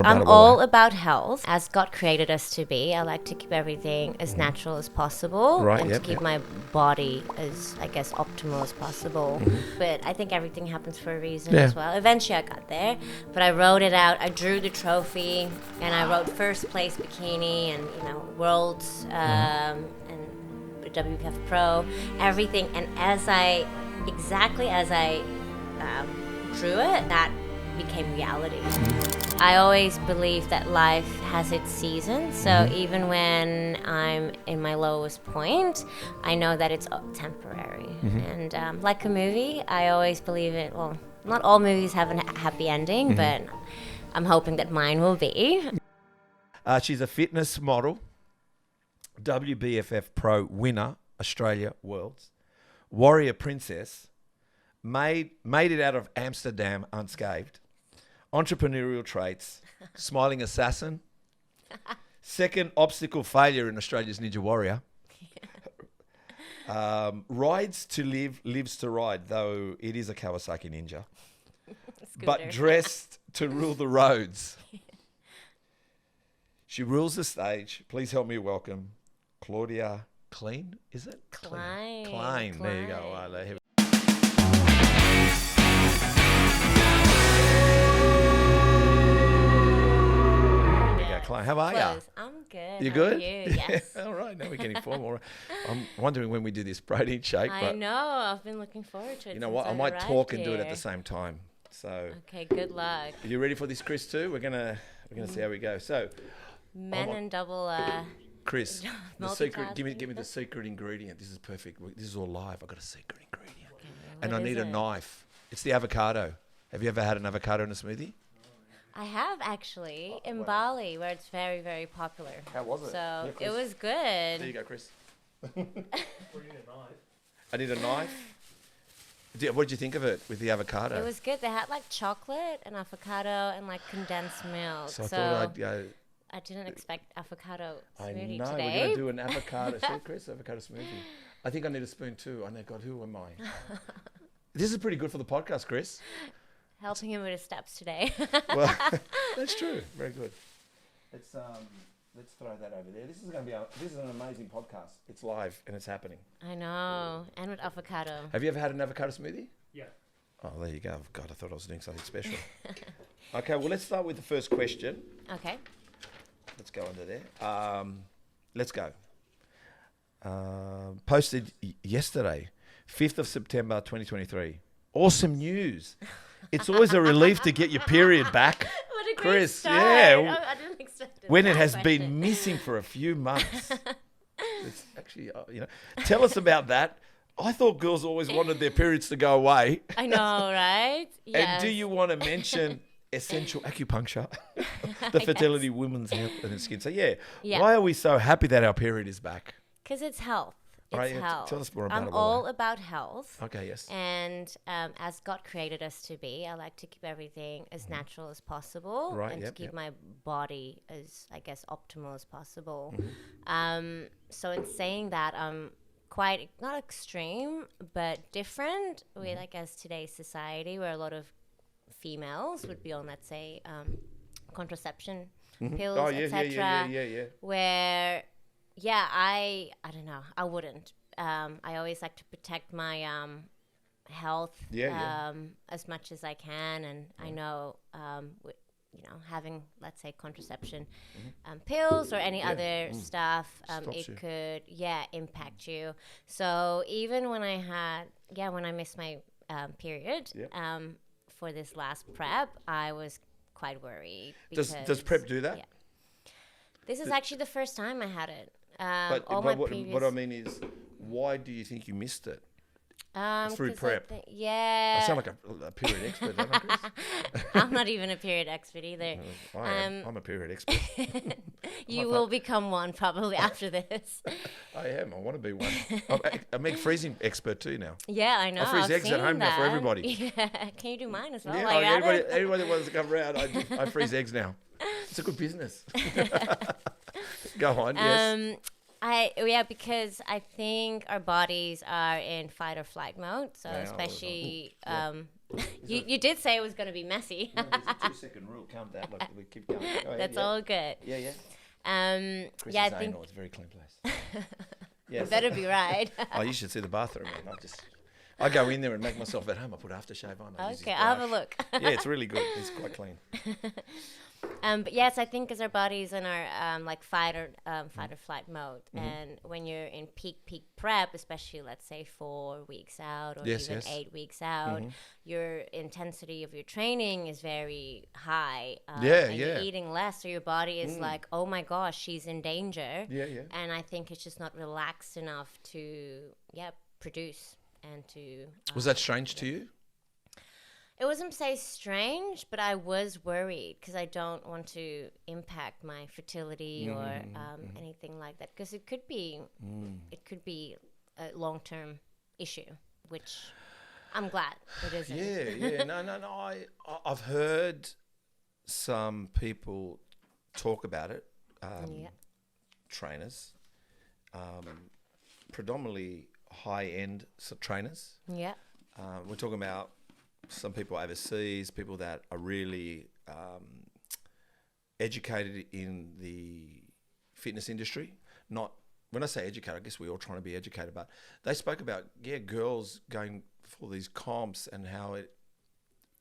I'm all about health. As God created us to be, I like to keep everything as natural as possible to keep my body as, I guess, optimal as possible. But I think everything happens for a reason as well. Eventually I got there, but I wrote it out. I drew the trophy and I wrote first place bikini and, worlds and WBFF Pro, everything. And exactly as I drew it, that became reality. I always believe that life has its seasons, so even when I'm in my lowest point, I know that it's temporary. And like a movie, I always believe it. Well, not all movies have a happy ending, but I'm hoping that mine will be. She's a fitness model, WBFF Pro winner, Australia Worlds, warrior princess, made it out of Amsterdam unscathed, entrepreneurial traits, smiling assassin, second obstacle failure in Australia's Ninja Warrior, rides to live, lives to ride, though it is a Kawasaki Ninja, but dressed to rule the roads. She rules the stage. Please help me welcome Claudia Klein, is it? Klein. There you go. All right, Klein, how are you? I'm good. You good? How are you? Yes. All right, now we're getting formal. I'm wondering when we do this protein shake. I know. I've been looking forward to it. You know what? I might talk and do it at the same time. So. Okay. Good luck. Are you ready for this, Chris? Too. We're gonna see how we go. So. Men and double. Chris, the secret. Give me the secret ingredient. This is perfect. This is all live. I've got a secret ingredient, and I need a knife. It's the avocado. Have you ever had an avocado in a smoothie? I have actually in Bali, where it's very, very popular. How was it? So it was good. There you go, Chris. I need a knife. What did you think of it with the avocado? It was good. They had like chocolate and avocado and like condensed milk. So I thought I'd go. I didn't expect avocado smoothie I know, today. we're going to do an avocado. See, Chris, avocado smoothie. I think I need a spoon too. I know, God, who am I? This is pretty good for the podcast, Chris. Helping him with his steps today. Well, that's true. Very good. Let's throw that over there. This is an amazing podcast. It's live and it's happening. I know, and with avocado. Have you ever had an avocado smoothie? Yeah. Oh, there you go. God, I thought I was doing something special. Okay, well, let's start with the first question. Okay. Let's go under there. Let's go. Posted yesterday, 5th of September, 2023. Awesome news. It's always a relief to get your period back. What a great Chris, start. yeah. I didn't expect it. When it has been missing for a few months. It's actually, tell us about that. I thought girls always wanted their periods to go away. I know, right? Yes. And do you want to mention essential acupuncture, the fertility, women's health and skin? So why are we so happy that our period is back? Because it's health. It's health. Tell us more about it. I'm all about health. Okay, yes. And as God created us to be, I like to keep everything as natural as possible to keep my body as, I guess, optimal as possible. So in saying that, I'm quite, not extreme, but different with, I guess, today's society where a lot of females would be on, let's say, contraception pills, etc. Yeah. Where... Yeah, I don't know. I wouldn't. I always like to protect my health as much as I can, and I know, having, let's say, contraception pills or any other stuff, it could impact you. So even when when I missed my period for this last prep, I was quite worried. Does prep do that? Yeah. This is actually the first time I had it. But what I mean is, why do you think you missed it? Through prep. I sound like a period expert, don't I, Chris? I'm not even a period expert either. I'm a period expert. You will become one probably after this. I am. I want to be one. I'm a freezing expert too now. Yeah, I know. I freeze eggs at home now for everybody. Yeah. Can you do mine as well? Yeah, everybody that wants to come around, I freeze eggs now. It's a good business. Go on, yes. Because I think our bodies are in fight or flight mode. So especially You did say it was going to be messy. No, there's a 2-second rule. Calm down. Like, we keep going. Go ahead, That's all good. Yeah. Chris I is think anal. It's a very clean place. Yes. It better be right. Oh, you should see the bathroom. Man. I go in there and make myself at home. I put aftershave on. Okay, I'll have a look. Yeah, it's really good. It's quite clean. But yes, I think because our body's in our like fight or flight mode, and when you're in peak prep, especially let's say 4 weeks out or even 8 weeks out, your intensity of your training is very high. You're eating less, so your body is like, oh my gosh, she's in danger. And I think it's just not relaxed enough to produce and to. Was that strange to you? It wasn't say strange, but I was worried because I don't want to impact my fertility or anything like that, because it could be a long-term issue, which I'm glad it isn't. Yeah. No. I've heard some people talk about it. Trainers, predominantly high-end trainers. Yeah. We're talking about some people overseas, people that are really educated in the fitness industry. Not when I say educated, I guess we're all trying to be educated, but they spoke about girls going for these comps and how it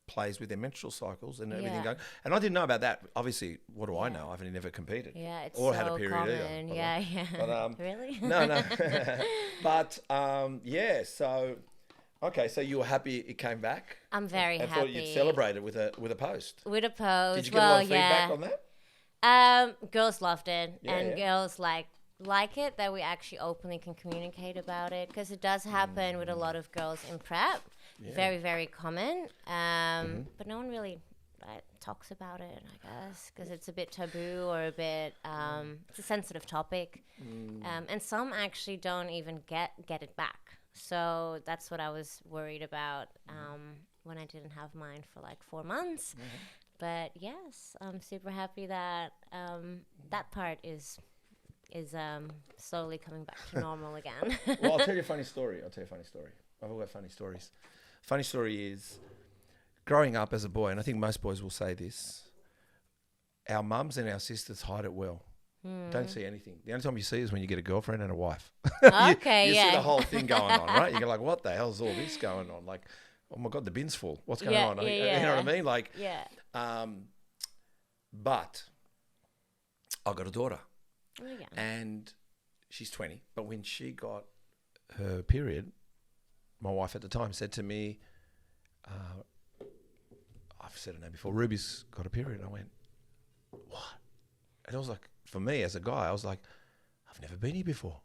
plays with their menstrual cycles and everything going. And I didn't know about that. Obviously, what do I know? I've never competed. Yeah, it's or so had a period common. either. But, really? No. But so. Okay, so you were happy it came back? I'm very happy. I thought you'd celebrate it with a post. With a post. Did you get a lot of feedback on that? Girls loved it, and girls like it that we actually openly can communicate about it, because it does happen with a lot of girls in prep. Very, very common. But no one really talks about it, I guess, because it's a bit taboo or a bit it's a sensitive topic, and some actually don't even get it back. So that's what I was worried about when I didn't have mine for like 4 months. But yes, I'm super happy that that part is slowly coming back to normal again. Well, I'll tell you a funny story. I've all got funny stories. Funny story is, growing up as a boy, and I think most boys will say this, our mums and our sisters hide it well. Don't see anything. The only time you see is when you get a girlfriend and a wife. Okay, you see the whole thing going on, right? You go like, what the hell's all this going on? Like, oh my God, the bin's full. What's going on? You know what I mean? Like, but I got a daughter, and she's 20. But when she got her period, my wife at the time said to me, I've said her name before, Ruby's got a period. And I went, what? And I was like, for me as a guy, I was like, I've never been here before.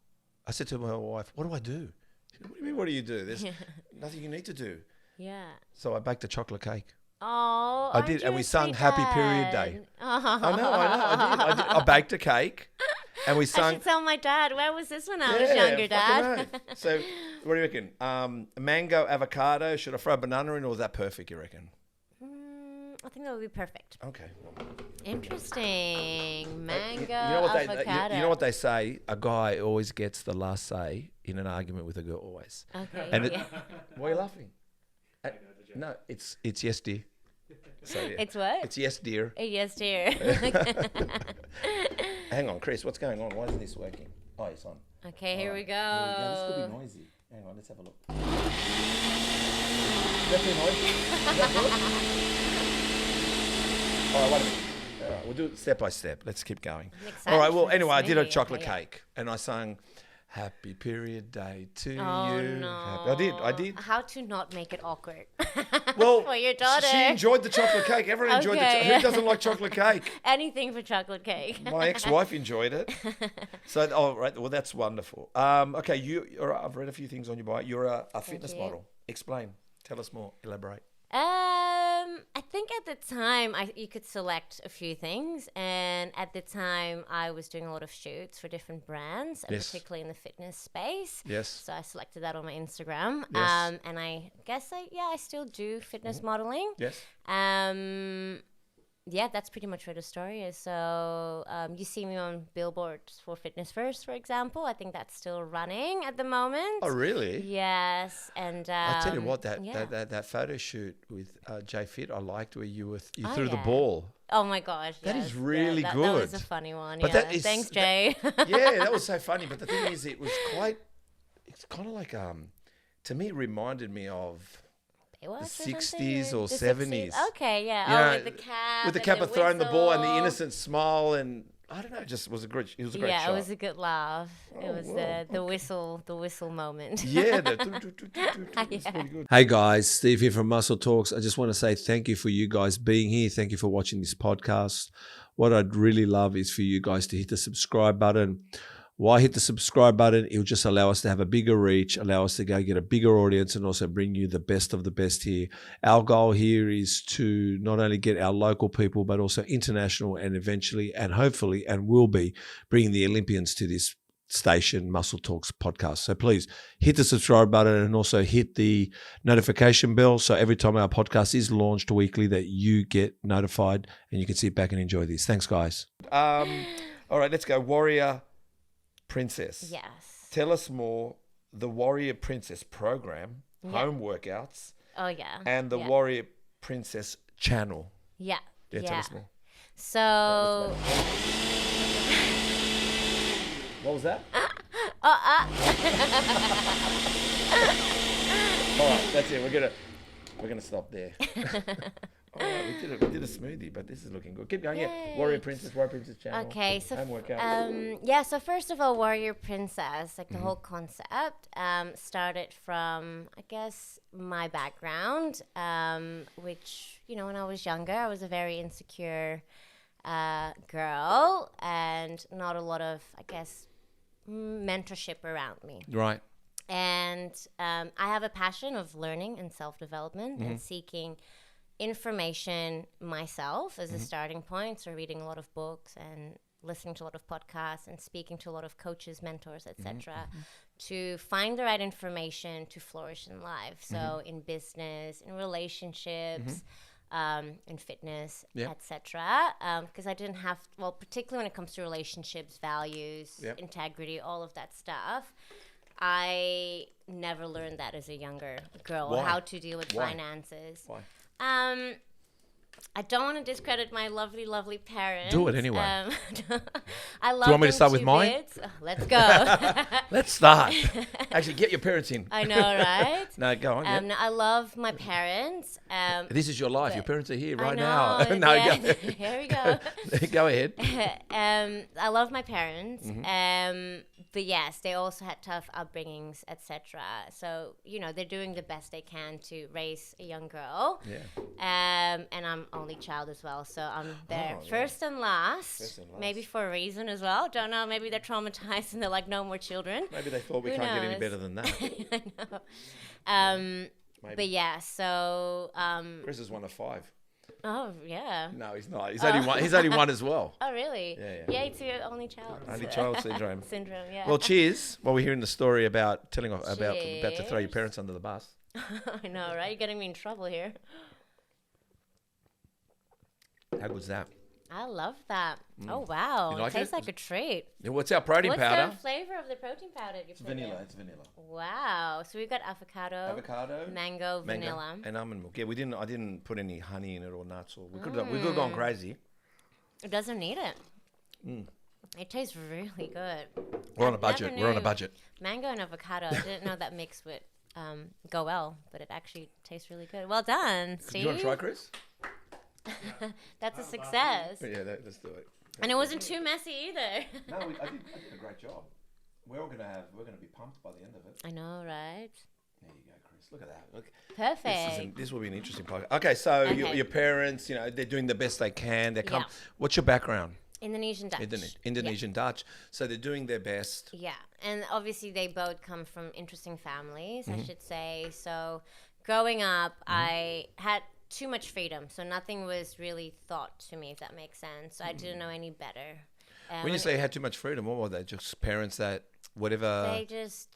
I said to my wife, what do I do? She said, what do you mean, what do you do? There's nothing you need to do. Yeah. So I baked a chocolate cake. Oh, I did, and we sung Happy Period Day. I know, I did. I baked a cake, and we sung. I should tell my dad. Where was this when I was younger, Dad? So, what do you reckon? Mango, avocado. Should I throw a banana in, or is that perfect, you reckon? I think that would be perfect. Okay. Interesting. Mango, avocado. You know what they say? A guy always gets the last say in an argument with a girl, always. Okay. And why are you laughing? No, it's yes, dear. So, It's what? It's yes, dear. Yes, dear. Hang on, Chris. What's going on? Why isn't this working? Oh, it's on. Okay, here we go. This could be noisy. Hang on, let's have a look. Is that too noisy? Is that good? All right, wait a minute. All right, we'll do it step by step. Let's keep going. All right, well, anyway, I did a chocolate cake, and I sang Happy Period Day to you. No. I did. How to not make it awkward well, for your daughter. She enjoyed the chocolate cake. Everyone enjoyed the Who doesn't like chocolate cake? Anything for chocolate cake. My ex-wife enjoyed it. So, right, well, that's wonderful. Okay, I've read a few things on your bio. You're a fitness model. Explain. Tell us more. Elaborate. I think at the time you could select a few things, and at the time I was doing a lot of shoots for different brands, and particularly in the fitness space. Yes. So I selected that on my Instagram. Yes. And I guess I still do fitness modeling. Yes. yeah, that's pretty much where the story is. So you see me on billboards for Fitness First, for example. I think that's still running at the moment. Oh, really? Yes, and I tell you what, that photo shoot with Jay Fit, I liked where you threw the ball. Oh my gosh, that yes. is really good. That was a funny one. But thanks, Jay. That was so funny. But the thing is, it's kind of like to me, it reminded me of the 60s or 70s. Okay, yeah. With the cap. With the cap of throwing the ball and the innocent smile, and I don't know, it just was a great shot. Yeah, it was a good laugh. It was the whistle moment. Yeah, it's pretty good. Hey guys, Steve here from Muscle Talks. I just want to say thank you for you guys being here. Thank you for watching this podcast. What I'd really love is for you guys to hit the subscribe button. Why hit the subscribe button? It will just allow us to have a bigger reach, allow us to go get a bigger audience, and also bring you the best of the best here. Our goal here is to not only get our local people, but also international, and eventually, and hopefully, and will be bringing the Olympians to this station, Muscle Talks podcast. So please hit the subscribe button and also hit the notification bell. So every time our podcast is launched weekly, that you get notified and you can sit back and enjoy this. Thanks, guys. All right, let's go. Warrior Princess. Yes. Tell us more. The Warrior Princess program, home workouts. Oh, yeah. And the Warrior Princess channel. Yeah. Tell us more. So. What was that? All right, that's it. We're gonna stop there. All right, we did a smoothie, but this is looking good. Keep going. Yay. Yeah, Warrior Princess channel. Okay, so so first of all, Warrior Princess, like the whole concept, started from, I guess, my background, which, when I was younger, I was a very insecure girl, and not a lot of, I guess, mentorship around me. Right. And I have a passion of learning and self-development and seeking information myself as a starting point. So reading a lot of books and listening to a lot of podcasts and speaking to a lot of coaches, mentors, etc., to find the right information to flourish in life. So in business, in relationships, in fitness, etc. Because I didn't have, particularly when it comes to relationships, values, integrity, all of that stuff, I never learned that as a younger girl. Why? Or how to deal with finances. Why? I don't want to discredit my lovely, lovely parents. Do it anyway. I love. Do you want me to start with mine? Oh, let's go. Let's start. Actually, get your parents in. I know, right? No, go on. I love my parents. This is your life. Your parents are here right now. No, here we go. Go ahead. I love my parents. But yes, they also had tough upbringings, etc. So, they're doing the best they can to raise a young girl. Yeah. And I'm only child as well, so I'm there first and last. Maybe for a reason as well. Don't know. Maybe they're traumatized and they're like, no more children. Maybe they thought we can't get any better than that. I know. But yeah, so Chris is one of 5. Oh yeah. No, he's not. He's only one. He's only one as well. Oh really? Yeah. It's your only child. Only child syndrome. Yeah. Well, cheers. While we're hearing the story about about to throw your parents under the bus. I know, right? You're getting me in trouble here. How good's that? I love that. Oh wow! It tastes like a treat. Yeah, what's our protein powder? What's the flavor of the protein powder you put vanilla. in? It's vanilla. Wow! So we've got avocado, mango, vanilla, and almond milk. Yeah, I didn't put any honey in it or nuts, or we could have gone crazy. It doesn't need it. It tastes really good. We're on a budget. We're on a budget. Mango and avocado. I didn't know that mix would go well, but it actually tastes really good. Well done, Steve. Do you want to try, Chris? That's a success. Yeah, let's do it. And it wasn't too messy either. No, I did a great job. We're gonna be pumped by the end of it. I know, right? There you go, Chris. Look at that. Look. Perfect. This will be an interesting podcast. Okay, so your parents, they're doing the best they can. They come. What's your background? Indonesian Dutch. Indonesian Dutch. So they're doing their best. Yeah, and obviously they both come from interesting families, I should say. So growing up, I had too much freedom, so nothing was really thought to me, if that makes sense. So I didn't know any better. When you say you had too much freedom, what were they? Just parents that whatever? They just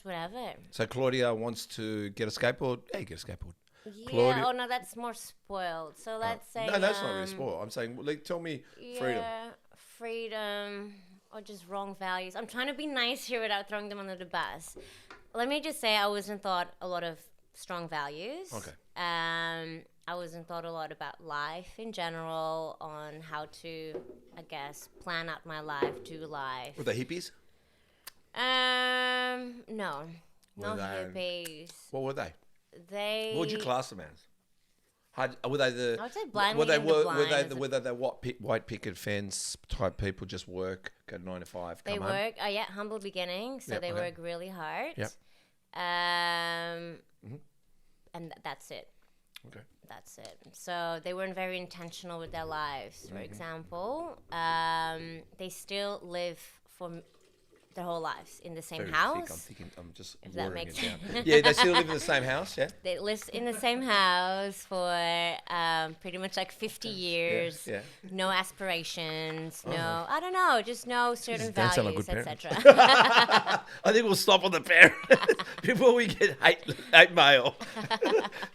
whatever. So Claudia wants to get a skateboard. Hey, get a skateboard. Yeah. Claudia. Oh no, that's more spoiled. So let's say. No, that's not really spoiled. I'm saying, like, tell me freedom. Yeah, freedom, or just wrong values. I'm trying to be nice here without throwing them under the bus. Let me just say, I wasn't taught a lot of strong values. Okay. I wasn't taught a lot about life in general, on how to, I guess, plan out my life, do life. Were they hippies? No, not hippies. What were they? What would you They. class them as? Were they the? I would say blind Were they leading the blind. were they the white picket fence type people? Just work, go 9 to 5. They come home? work. Yeah, humble beginnings. So Yep, they okay. work really hard. Yep. And that's it. Okay. That's it. So they weren't very intentional with their lives. For example, they still live for their whole lives in the same Very house. thick. I'm just If that watering makes it down. sense. Yeah, they still live in the same house. Yeah. They lived in the same house for pretty much like 50 years. Yeah. No aspirations. No, I don't know. Just no certain don't sound like values, good etc. I think we'll stop on the parents before we get hate mail.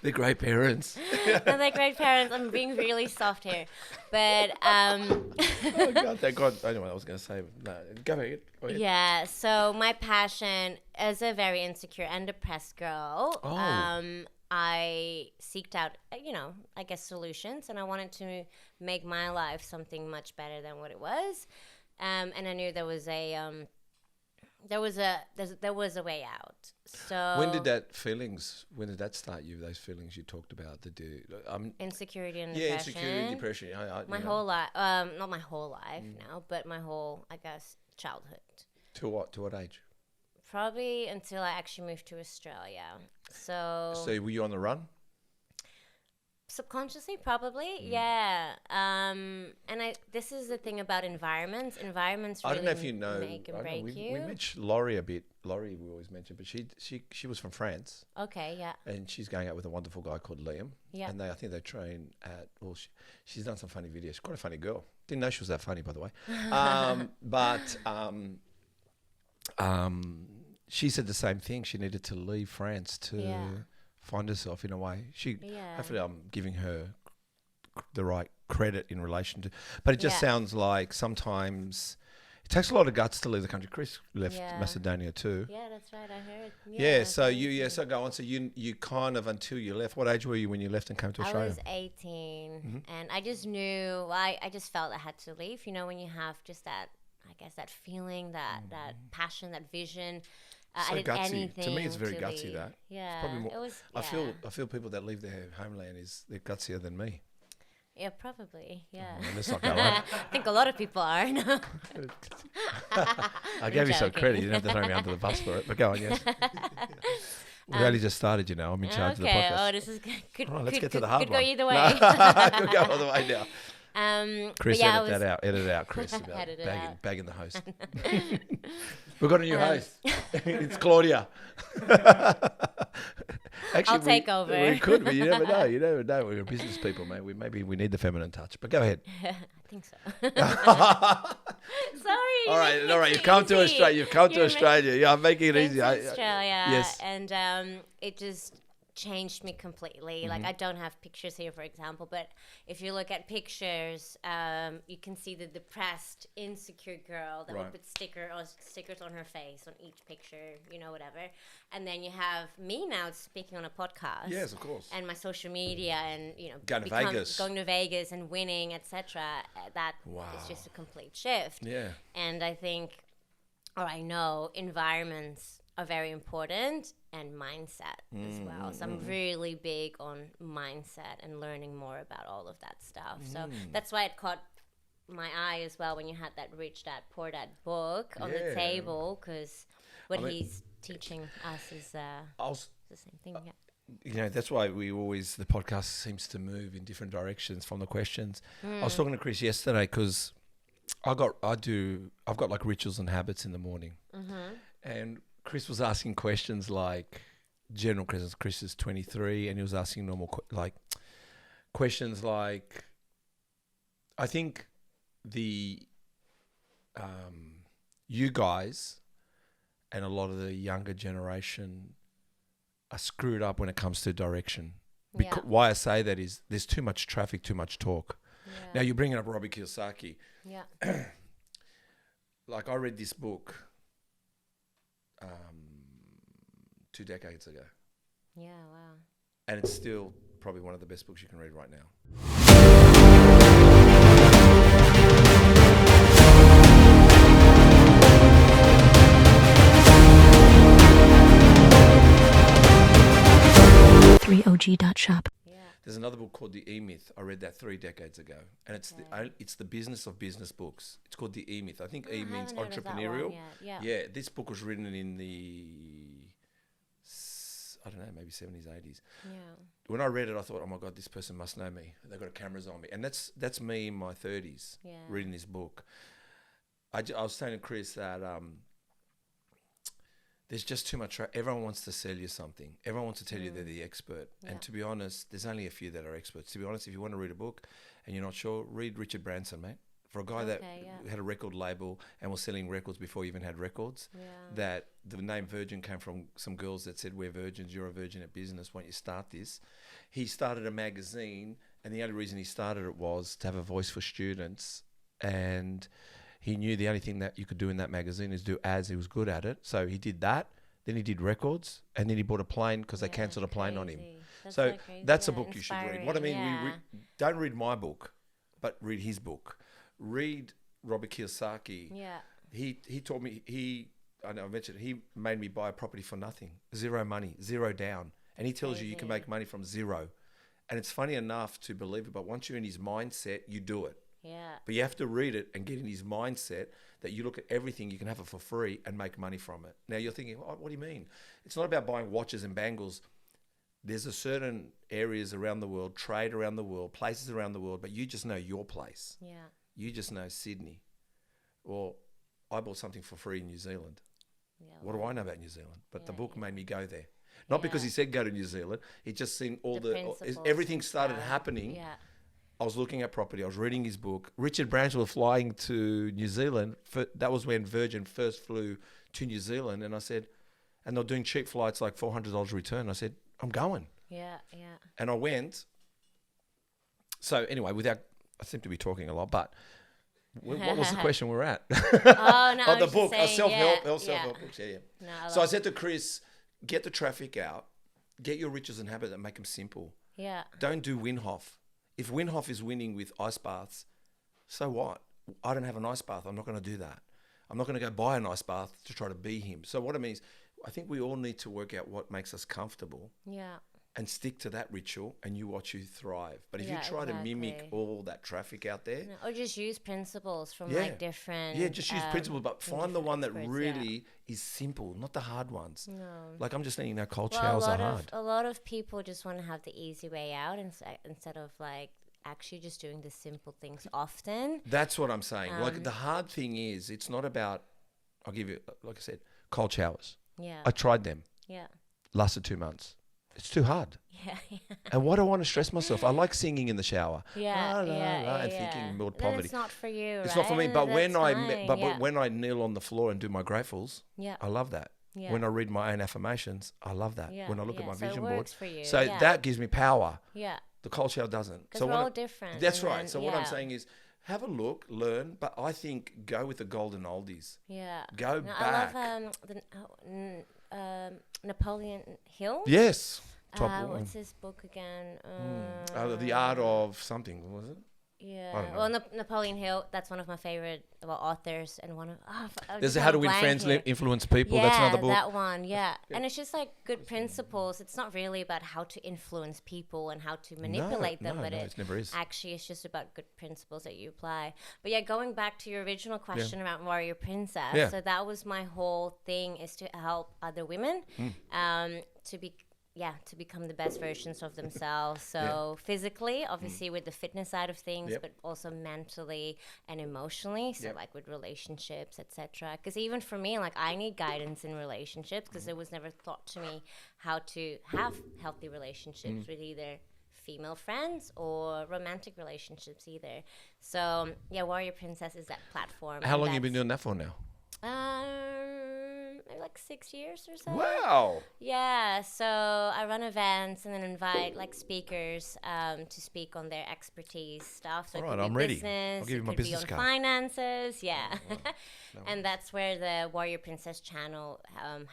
They're great parents. No, they're great parents. I'm being really soft here, but Oh God, thank God. I don't know what I was going to say. No, go ahead. yeah. So my passion as a very insecure and depressed girl, I seeked out, I guess solutions, and I wanted to make my life something much better than what it was, and I knew there was a way out. So When did that start you? Those feelings you talked about, insecurity and yeah, depression. insecurity, depression. My whole life, not my whole life now, but my whole, I guess, childhood. To what age? Probably until I actually moved to Australia. So were you on the run? subconsciously, probably, yeah. And this is the thing about environments. Environments really I don't know if you know. make and break you. We mentioned Laurie a bit. Laurie, we always mention, but she was from France. Okay, yeah. And she's going out with a wonderful guy called Liam. Yeah. And I think they train at. Well, she's done some funny videos. She's quite a funny girl. Didn't know she was that funny, by the way. She said the same thing. She needed to leave France to find herself in a way. Hopefully I'm giving her the right credit in relation to, but it just sounds like sometimes it takes a lot of guts to leave the country. Chris left Macedonia too. Yeah, that's right. I heard. So go on. So you kind of, until you left, what age were you when you left and came to Australia? I was 18, and I just knew, I just felt I had to leave. You know, when you have just that, I guess, that feeling, that passion, that vision. So I did gutsy. anything To me, it's very gutsy. leave. That Yeah, it's probably more, it was. I feel people that leave their homeland they're gutsier than me. Yeah, probably. Yeah. Let's not go on. I think a lot of people are. No? I gave you some credit. You didn't have to throw me under the bus for it. But go on, yes. We only just started, I'm in charge of the podcast. Oh, this is good. All right, let's get to the hard could one. go either way. Could go all the way now. Chris, edit that out. Edit it out, Chris. About Edit it bagging the host. We've got a new host. It's Claudia. Actually, I'll take over. We could, but you never know. You never know. We're business people, mate. Maybe we need the feminine touch. But go ahead. I think so. Sorry. All right. You've come to Australia. Yeah, I'm making it easy. Australia. Yes. And it just changed me completely. Like, I don't have pictures here, for example, but if you look at pictures, you can see the depressed, insecure girl that would put stickers on her face on each picture, whatever. And then you have me now speaking on a podcast. Yes, of course. And my social media and, going to Vegas and winning, etc. That is just a complete shift. Yeah. And I think, or I know, environments are very important, and mindset as well. So I'm really big on mindset and learning more about all of that stuff. So that's why it caught my eye as well when you had that Rich Dad Poor Dad book on the table, because he's teaching us is the same thing. That's why the podcast seems to move in different directions from the questions. I was talking to Chris yesterday because I've got like rituals and habits in the morning, and Chris was asking questions like general questions. Chris is 23, and he was asking normal questions like, I think you guys and a lot of the younger generation are screwed up when it comes to direction. Why I say that is there's too much traffic, too much talk. Yeah. Now you're bringing up Robert Kiyosaki. Yeah. Like I read this book 2 decades ago. Yeah, wow. And it's still probably one of the best books you can read right now. threeog.shop. Yeah. There's another book called The E-Myth. I read that 3 decades ago. And it's the business of business books. It's called The E-Myth. I think E means entrepreneurial. Yeah, this book was written in the, I don't know, maybe 70s, 80s. Yeah. When I read it, I thought, oh my God, this person must know me. They've got cameras on me. And that's me in my 30s reading this book. I was saying to Chris that there's just too much. Everyone wants to sell you something. Everyone wants to tell you they're the expert. Yeah. And to be honest, there's only a few that are experts. To be honest, if you want to read a book and you're not sure, read Richard Branson, mate. For a guy that had a record label and was selling records before he even had records, that the name Virgin came from some girls that said, we're virgins, you're a virgin at business, why don't you start this? He started a magazine, and the only reason he started it was to have a voice for students, and he knew the only thing that you could do in that magazine is do ads. He was good at it. So he did that. Then he did records. And then he bought a plane because they cancelled a plane on him. That's a book you should read. What I mean, don't read my book, but read his book. Read Robert Kiyosaki. Yeah. He taught me, I know I mentioned, he made me buy a property for nothing. Zero money, zero down. And he tells you can make money from zero. And it's funny enough to believe it, but once you're in his mindset, you do it. Yeah. But you have to read it and get in his mindset that you look at everything, you can have it for free and make money from it. Now you're thinking, what do you mean? It's not about buying watches and bangles. There's a certain areas around the world, trade around the world, places around the world, but you just know your place. Yeah. You just know Sydney. Or I bought something for free in New Zealand. Yeah, what do I know about New Zealand? But the book made me go there. Not because he said go to New Zealand. He just seen everything started happening. Yeah. I was looking at property. I was reading his book. Richard Branson was flying to New Zealand. That was when Virgin first flew to New Zealand. And I said, and they're doing cheap flights like $400 return. I said, I'm going. Yeah, yeah. And I went. So anyway, I seem to be talking a lot, but what was the question we're at? Oh, no. The book, self-help books. Yeah. No, I said to Chris, get the traffic out, get your riches and habits and make them simple. Yeah. Don't do Winhoff. If Winhoff is winning with ice baths, so what? I don't have an ice bath. I'm not going to do that. I'm not going to go buy an ice bath to try to be him. So what it means, I think we all need to work out what makes us comfortable. Yeah. And stick to that ritual, and you watch you thrive. But if you try to mimic all that traffic out there, or just use principles from like different, just use principles, but find the one that really is simple, not the hard ones. No, like I'm just saying, cold showers are hard. A lot of people just want to have the easy way out instead of like actually just doing the simple things often. That's what I'm saying. Like the hard thing is, it's not about. I'll give you, like I said, cold showers. Yeah, I tried them. Yeah, lasted 2 months. It's too hard. Yeah. And why do I want to stress myself? I like singing in the shower. And thinking more poverty. Then it's not for you. It's not for me. But when I kneel on the floor and do my gratefuls, I love that. Yeah. When I read my own affirmations, I love that. Yeah. When I look at my vision board, so that gives me power. Yeah. The cold shower doesn't. Because we're all different. That's right. So what I'm saying is, have a look, learn, but I think go with the golden oldies. Yeah. Go back. I love Napoleon Hill. Yes. What's his book again? The Art of something, was it? Yeah. Well, Napoleon Hill, that's one of my favorite authors. And one of... There's How to Win Friends, Influence People. That's another book. That one, yeah. And it's just like good principles. It's not really about how to influence people and how to manipulate them. But it never is. Actually, it's just about good principles that you apply. But yeah, going back to your original question about Warrior Princess. Yeah. So that was my whole thing, is to help other women to become the best versions of themselves. So physically, obviously with the fitness side of things, but also mentally and emotionally. So like with relationships, etc. Because even for me, like I need guidance in relationships because it was never taught to me how to have healthy relationships with either female friends or romantic relationships either. So Warrior Princess is that platform. How long have you been doing that for now? maybe like 6 years or so. Wow. Yeah, so I run events and then invite like speakers to speak on their expertise stuff. So all it right, could be I'm ready. business, I'll give you it my could business be on card. finances, yeah. Oh, wow. No And that's where the Warrior Princess channel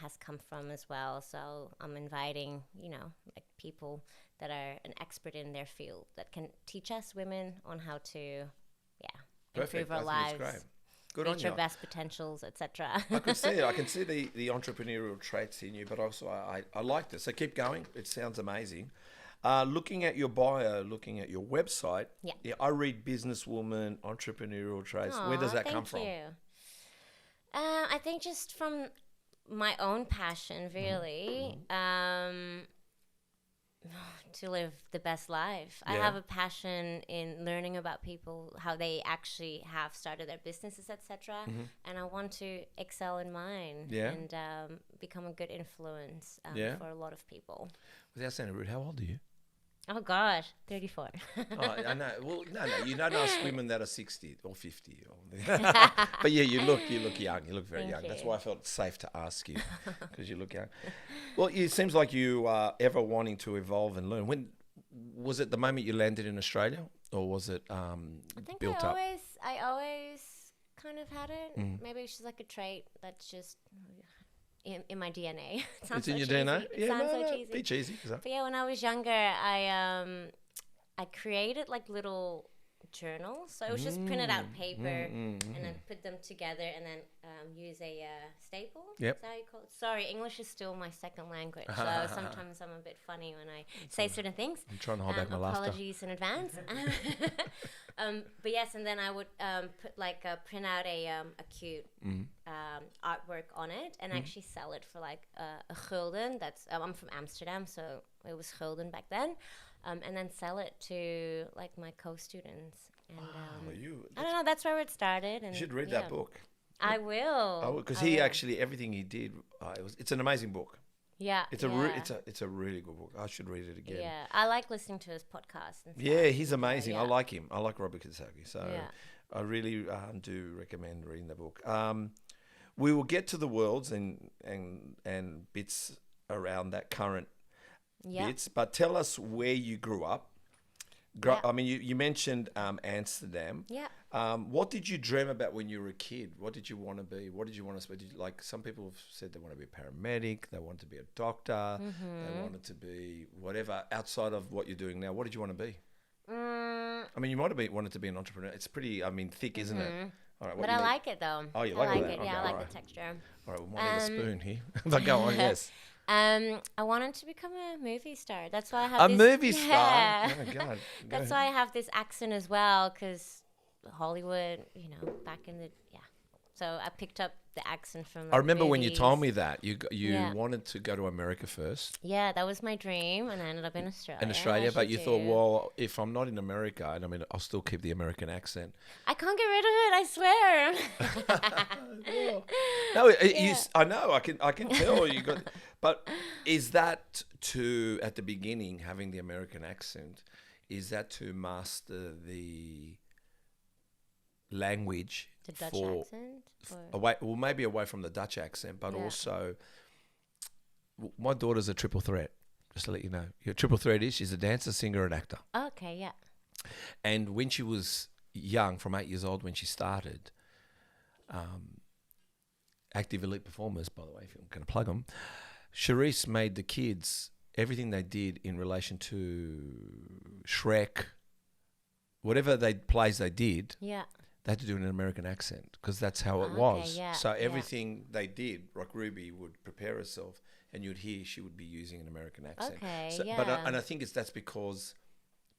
has come from as well. So I'm inviting, like people that are an expert in their field that can teach us women on how to, improve our lives. It's great. Good Reach on you. our best potentials, etc. I could see it. I can see the entrepreneurial traits in you, but also I like this. So keep going. It sounds amazing. Looking at your bio, looking at your website, I read businesswoman, entrepreneurial traits. Where does that come from? Thank you. I think just from my own passion, really, to live the best life. I have a passion in learning about people, how they actually have started their businesses, etc. And I want to excel in mine and become a good influence for a lot of people. Without sounding rude, how old are you? Oh gosh, 34. I know. Well, no. You don't ask women that are 60 or 50. But yeah, you look young. You look very young. That's why I felt safe to ask you, because you look young. Well, it seems like you are ever wanting to evolve and learn. When was it the moment you landed in Australia, or was it built up? I always kind of had it. Maybe it's just like a trait that's just in my DNA. It's in your DNA? It sounds so cheesy. Be cheesy. But yeah, when I was younger, I created like little journals. So it was just printed out paper and then put them together and then use a staple. Yep. Is that how you call it? Sorry, English is still my second language. So sometimes I'm a bit funny when I say certain things. I'm trying to hold back my laughter. Apologies in advance. But yes, and then I would print out a cute artwork on it and actually sell it for like a gulden. That's I'm from Amsterdam, so it was gulden back then. And then sell it to like my co-students. And I don't know, that's where it started. And you should read that book. I will. Because he actually, everything he did, it's an amazing book. Yeah, it's a really good book. I should read it again. Yeah, I like listening to his podcast and stuff. Yeah, he's amazing. I like him. I like Robert Kiyosaki. So I really do recommend reading the book. We will get to the worlds and bits around that current bits, but tell us where you grew up. I mean, you mentioned Amsterdam. Yeah. What did you dream about when you were a kid? What did you want to be? What did you want to be? Like some people have said they want to be a paramedic, they want to be a doctor, they wanted to be whatever outside of what you're doing now. What did you want to be? I mean, you might have wanted to be an entrepreneur. It's pretty, thick, isn't it? All right, but I like it though. Oh, you like it? Okay, yeah, I like the texture. All right, we might need a spoon here. But go on, yes. I wanted to become a movie star. That's why I have a movie star. Oh my God. That's why I have this accent as well, because Hollywood, back in the So I picked up the accent from. I remember when you told me that you wanted to go to America first. Yeah, that was my dream, and I ended up in Australia. In Australia, but you thought, well, if I'm not in America, I'll still keep the American accent. I can't get rid of it. I swear. No, I know. I can tell you got. But is that at the beginning having the American accent? Is that to master the language? The Dutch accent? Maybe away from the Dutch accent, but also, my daughter's a triple threat, just to let you know. Your triple threat is she's a dancer, singer, and actor. Okay, yeah. And when she was young, from 8 years old when she started, Active Elite Performers, by the way, if you're going to plug them, Charisse made the kids, everything they did in relation to Shrek, whatever plays they did, they had to do it in an American accent because that's how it was. Yeah, so everything they did, like Ruby would prepare herself and you'd hear she would be using an American accent. Okay, But I think that's because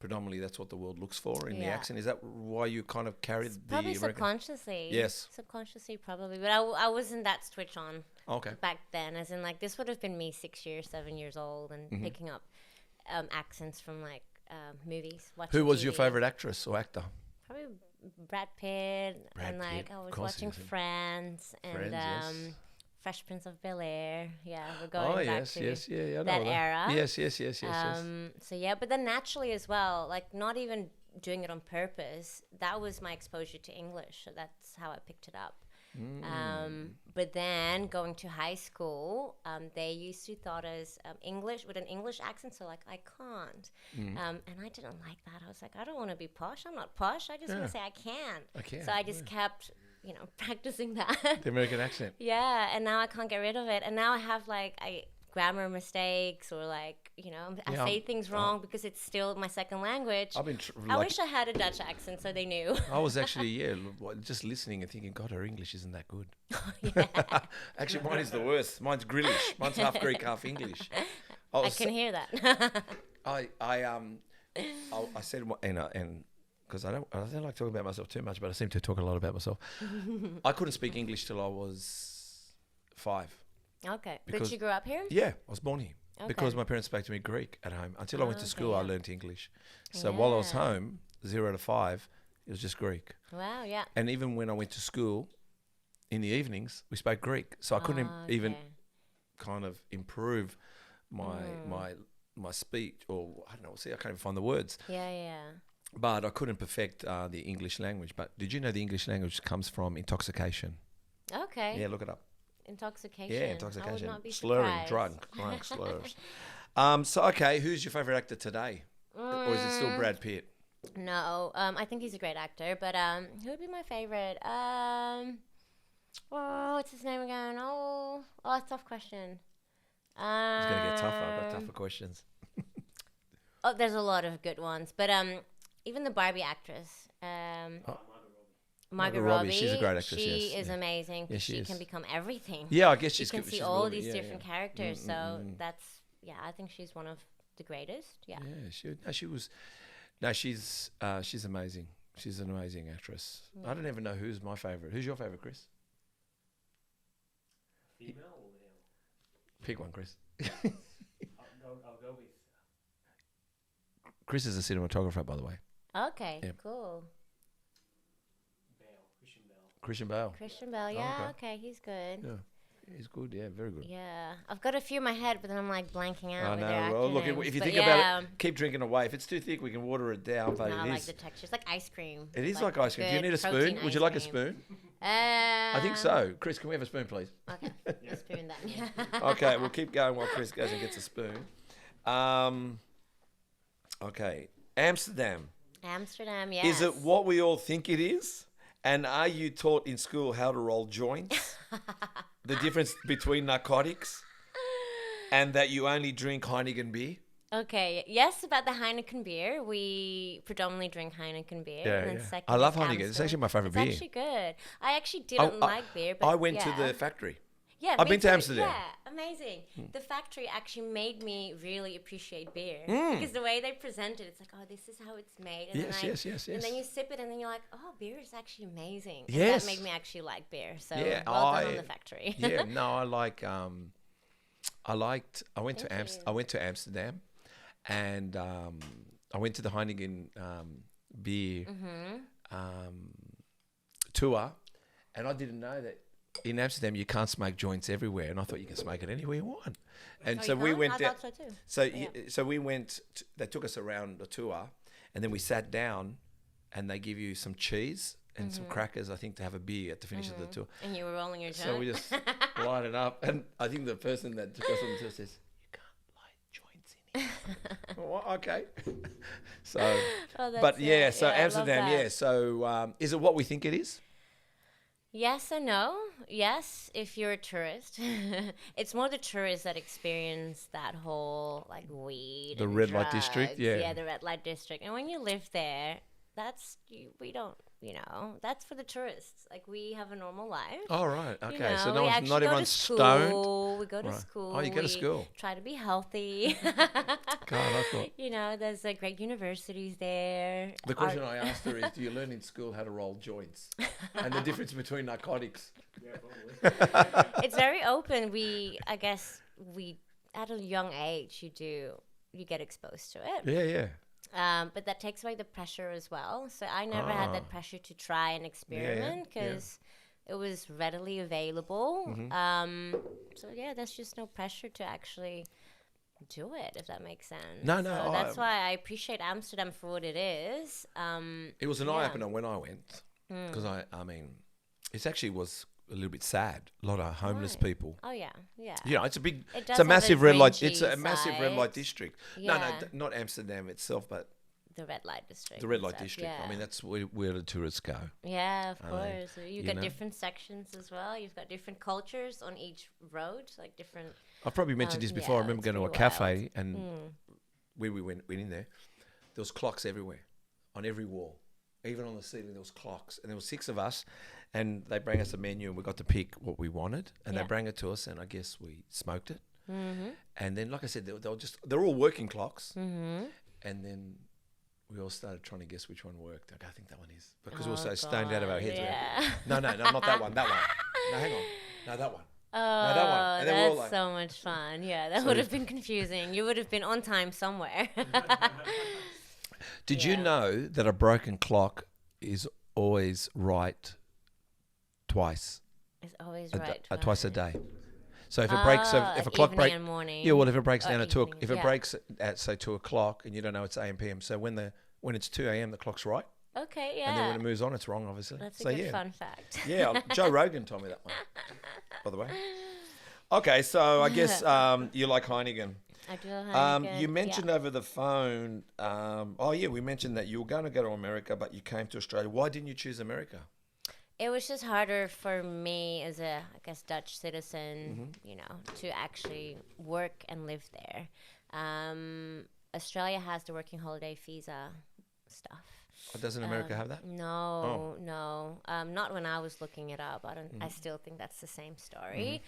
predominantly that's what the world looks for in the accent. Is that why you kind of carried probably the American? Subconsciously. Yes. Subconsciously, probably. But I wasn't that switch on back then. As in, like, this would have been me 7 years old and picking up accents from, like, movies. Who was your favourite actress or actor? Probably Brad Pitt. I was watching Friends and Fresh Prince of Bel-Air. Yeah, we're going back to that era. Yes. So yeah, but then naturally as well, like not even doing it on purpose, that was my exposure to English. So that's how I picked it up. But then going to high school, they used to thought us English with an English accent, so like I can't. And I didn't like that. I was like, I don't want to be posh. I'm not posh. I just want to say I can. So I just kept, practicing that. The American accent. Yeah, and now I can't get rid of it. And now I have grammar mistakes or I say things wrong because it's still my second language. I wish I had a Dutch accent so they knew. I was actually, just listening and thinking, God, her English isn't that good. Actually, mine is the worst. Mine's Grillish. Mine's half Greek, half English. I can hear that. I said, and because I don't like talking about myself too much, but I seem to talk a lot about myself. I couldn't speak English till I was 5. Okay. Did you grow up here? Yeah, I was born here. Okay. Because my parents spoke to me Greek at home. Until I went to school, I learned English. So while I was home, 0 to 5, it was just Greek. Wow, yeah. And even when I went to school, in the evenings, we spoke Greek. So I couldn't even kind of improve my speech, or I don't know, I can't even find the words. Yeah. But I couldn't perfect the English language. But did you know the English language comes from intoxication? Okay. Yeah, look it up. Intoxication. Yeah, intoxication. I would not be slurring, surprised. drunk slurs. So, okay, who's your favourite actor today? Or is it still Brad Pitt? No, I think he's a great actor, but who would be my favourite? What's his name again? Oh, that's a tough question. It's going to get tougher. I've got tougher questions. There's a lot of good ones, but even the Barbie actress. Margot Robbie, she's a great actress. She is amazing. Yeah, she can become everything. Yeah, I guess you can see all these different characters. So that's I think she's one of the greatest. Yeah. Yeah, she's amazing. She's an amazing actress. Yeah. I don't even know who's my favorite. Who's your favorite, Chris? Female or male? Pick one, Chris. I'll go with. Chris is a cinematographer, by the way. Okay, cool. Christian Bale, yeah, okay, he's good. Yeah, he's good, yeah, very good. Yeah, I've got a few in my head, but then I'm blanking out. I know, well, look, if you think about it, keep drinking away. If it's too thick, we can water it down, but I like the texture. It's like ice cream. It is like ice cream. Do you need a spoon? Would you like a spoon? I think so. Chris, can we have a spoon, please? Okay, a spoon then. Okay, we'll keep going while Chris goes and gets a spoon. Okay, Amsterdam, yes. Is it what we all think it is? And are you taught in school how to roll joints? The difference between narcotics and that you only drink Heineken beer? Okay, yes, about the Heineken beer. We predominantly drink Heineken beer. Yeah, and then I love Heineken. It's actually my favourite beer. It's actually good. I actually didn't like beer, but I went to the factory. Yeah, I've been to Amsterdam. Yeah, amazing. The factory actually made me really appreciate beer because the way they present it, it's like, oh, this is how it's made. And yes. And then you sip it, and then you're like, oh, beer is actually amazing. And yes, that made me actually like beer. So well done on the factory. Yeah, no, I like. I went to Amsterdam, and I went to the Heineken beer tour, and I didn't know that. In Amsterdam, you can't smoke joints everywhere, and I thought you can smoke it anywhere you want. And so we went down. So we went. They took us around the tour, and then we sat down, and they give you some cheese and some crackers, I think, to have a beer at the finish of the tour. And you were rolling your joint. So we just light it up, and I think the person that took us on the tour says, "You can't light joints in here." Well, okay. So, but yeah, so Amsterdam, yeah. So, is it what we think it is? Yes and no. Yes, if you're a tourist. It's more the tourists that experience that whole weed. The red light district, yeah. Yeah, the red light district. And when you live there, that's for the tourists. We have a normal life. Oh, right. Okay. So not everyone's stoned. We go to school. Oh, you go to school. Try to be healthy. God, I thought. There's great universities there. The question I asked her is, do you learn in school how to roll joints? And the difference between narcotics? Yeah, probably. It's very open. I guess at a young age, you get exposed to it. Yeah. But that takes away the pressure as well. So I never had that pressure to try and experiment because it was readily available. So there's just no pressure to actually do it, if that makes sense. No. So that's why I appreciate Amsterdam for what it is. It was an eye opener when I went because I mean, it actually was a little bit sad. A lot of homeless people. Oh yeah, yeah. You know, it's a big, It does it's a have massive a red light. grungy It's a massive red light side. district. Yeah. No, not Amsterdam itself, but The red light district. the red and light stuff, district. Yeah. I mean, that's where the tourists go. Yeah, of I mean, course. You've you got know. different sections as well. You've got different cultures on each road, like different. I've probably mentioned this before. I yeah, remember it's going to a pretty cafe wild. and when we went in there, there was clocks everywhere, on every wall. Even on the ceiling, there was clocks. And there were 6 of us, and they bring us a menu, and we got to pick what we wanted. And they bring it to us, and I guess we smoked it. Mm-hmm. And then, like I said, they're all working clocks. Mm-hmm. And then we all started trying to guess which one worked. I think that one is. Because we were so stoned out of our heads. Yeah. No, not that one. That one. No, hang on. No, that one. Oh, No, that one. And then we're all that's like, so much fun. Yeah, that So would we- have been confusing. You would have been on time somewhere. did you Yeah. know that a broken clock is always right twice? It's always A right. twice a day. So if it breaks, so if a like clock evening breaks, and morning. yeah, well, if it breaks Or down at 2, evening, if it yeah. breaks at say 2 o'clock and you don't know it's AM PM, so when it's 2 AM, the clock's right, Okay, yeah. and then when it moves on, it's wrong, obviously. That's a so good yeah, fun fact. yeah. Joe Rogan told me that one, by the way. Okay, so I guess you like Heineken. I do Heineken, You mentioned over the phone. We mentioned that you were going to go to America, but you came to Australia. Why didn't you choose America? It was just harder for me as a, I guess, Dutch citizen, to actually work and live there. Australia has the working holiday visa stuff. Or doesn't America have that? No, no, not when I was looking it up. I still think that's the same story.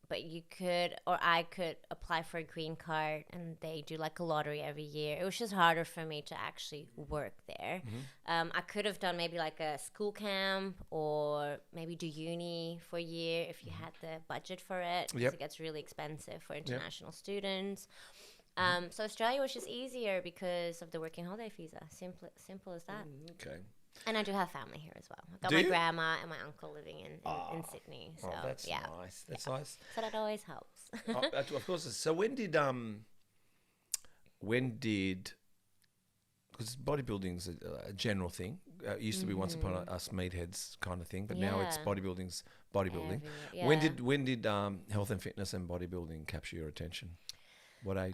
But you could, or I could apply for a green card, and they do like a lottery every year. It was just harder for me to actually work there. I could have done maybe like a school camp, or maybe do uni for a year if you had the budget for it, because Yep. it gets really expensive for international students. So Australia was just easier because of the working holiday visa. Simple as that. Okay. And I do have family here as well. I've got Do my you? grandma and my uncle living in Sydney. So that's yeah. nice. That's nice. So that always helps. Of course. So when did because bodybuilding's a general thing. It used to be once upon us meatheads kind of thing, but now it's Yeah. bodybuilding's bodybuilding. Everywhere, When did health and fitness and bodybuilding capture your attention? What age?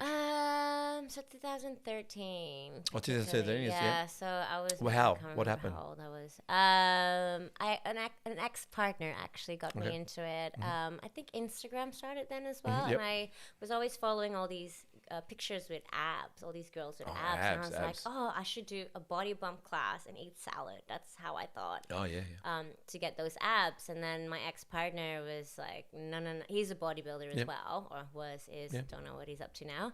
So 2013. Oh, 2013 is, yeah. So I was. Well, how? I can't What remember happened? How old I was. An ex-partner actually got me into it. I think Instagram started then as well, Yep. and I was always following all these pictures with abs, all these girls with abs, and I abs, was abs. like, oh, I should do a body bump class and eat salad. That's how I thought. Oh yeah. To get those abs. And then my ex-partner was like, no. He's a bodybuilder as Yep. well, or is, Yeah. don't know what he's up to now.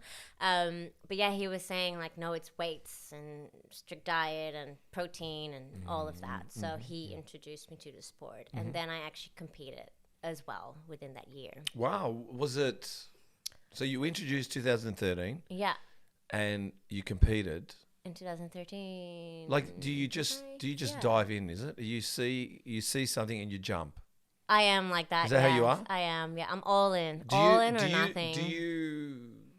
But yeah, he was saying like, no, it's weights and strict diet and protein and all of that. So he introduced me to the sport. And then I actually competed as well within that year. Wow. Was it? So you introduced 2013, Yeah. and you competed. In 2013. Like, do you just Yeah. dive in? Is it? You see something and you jump. I am like that. Is that how you yes, are? I am. Yeah, I'm all in. Do all you, in do or you, nothing. Do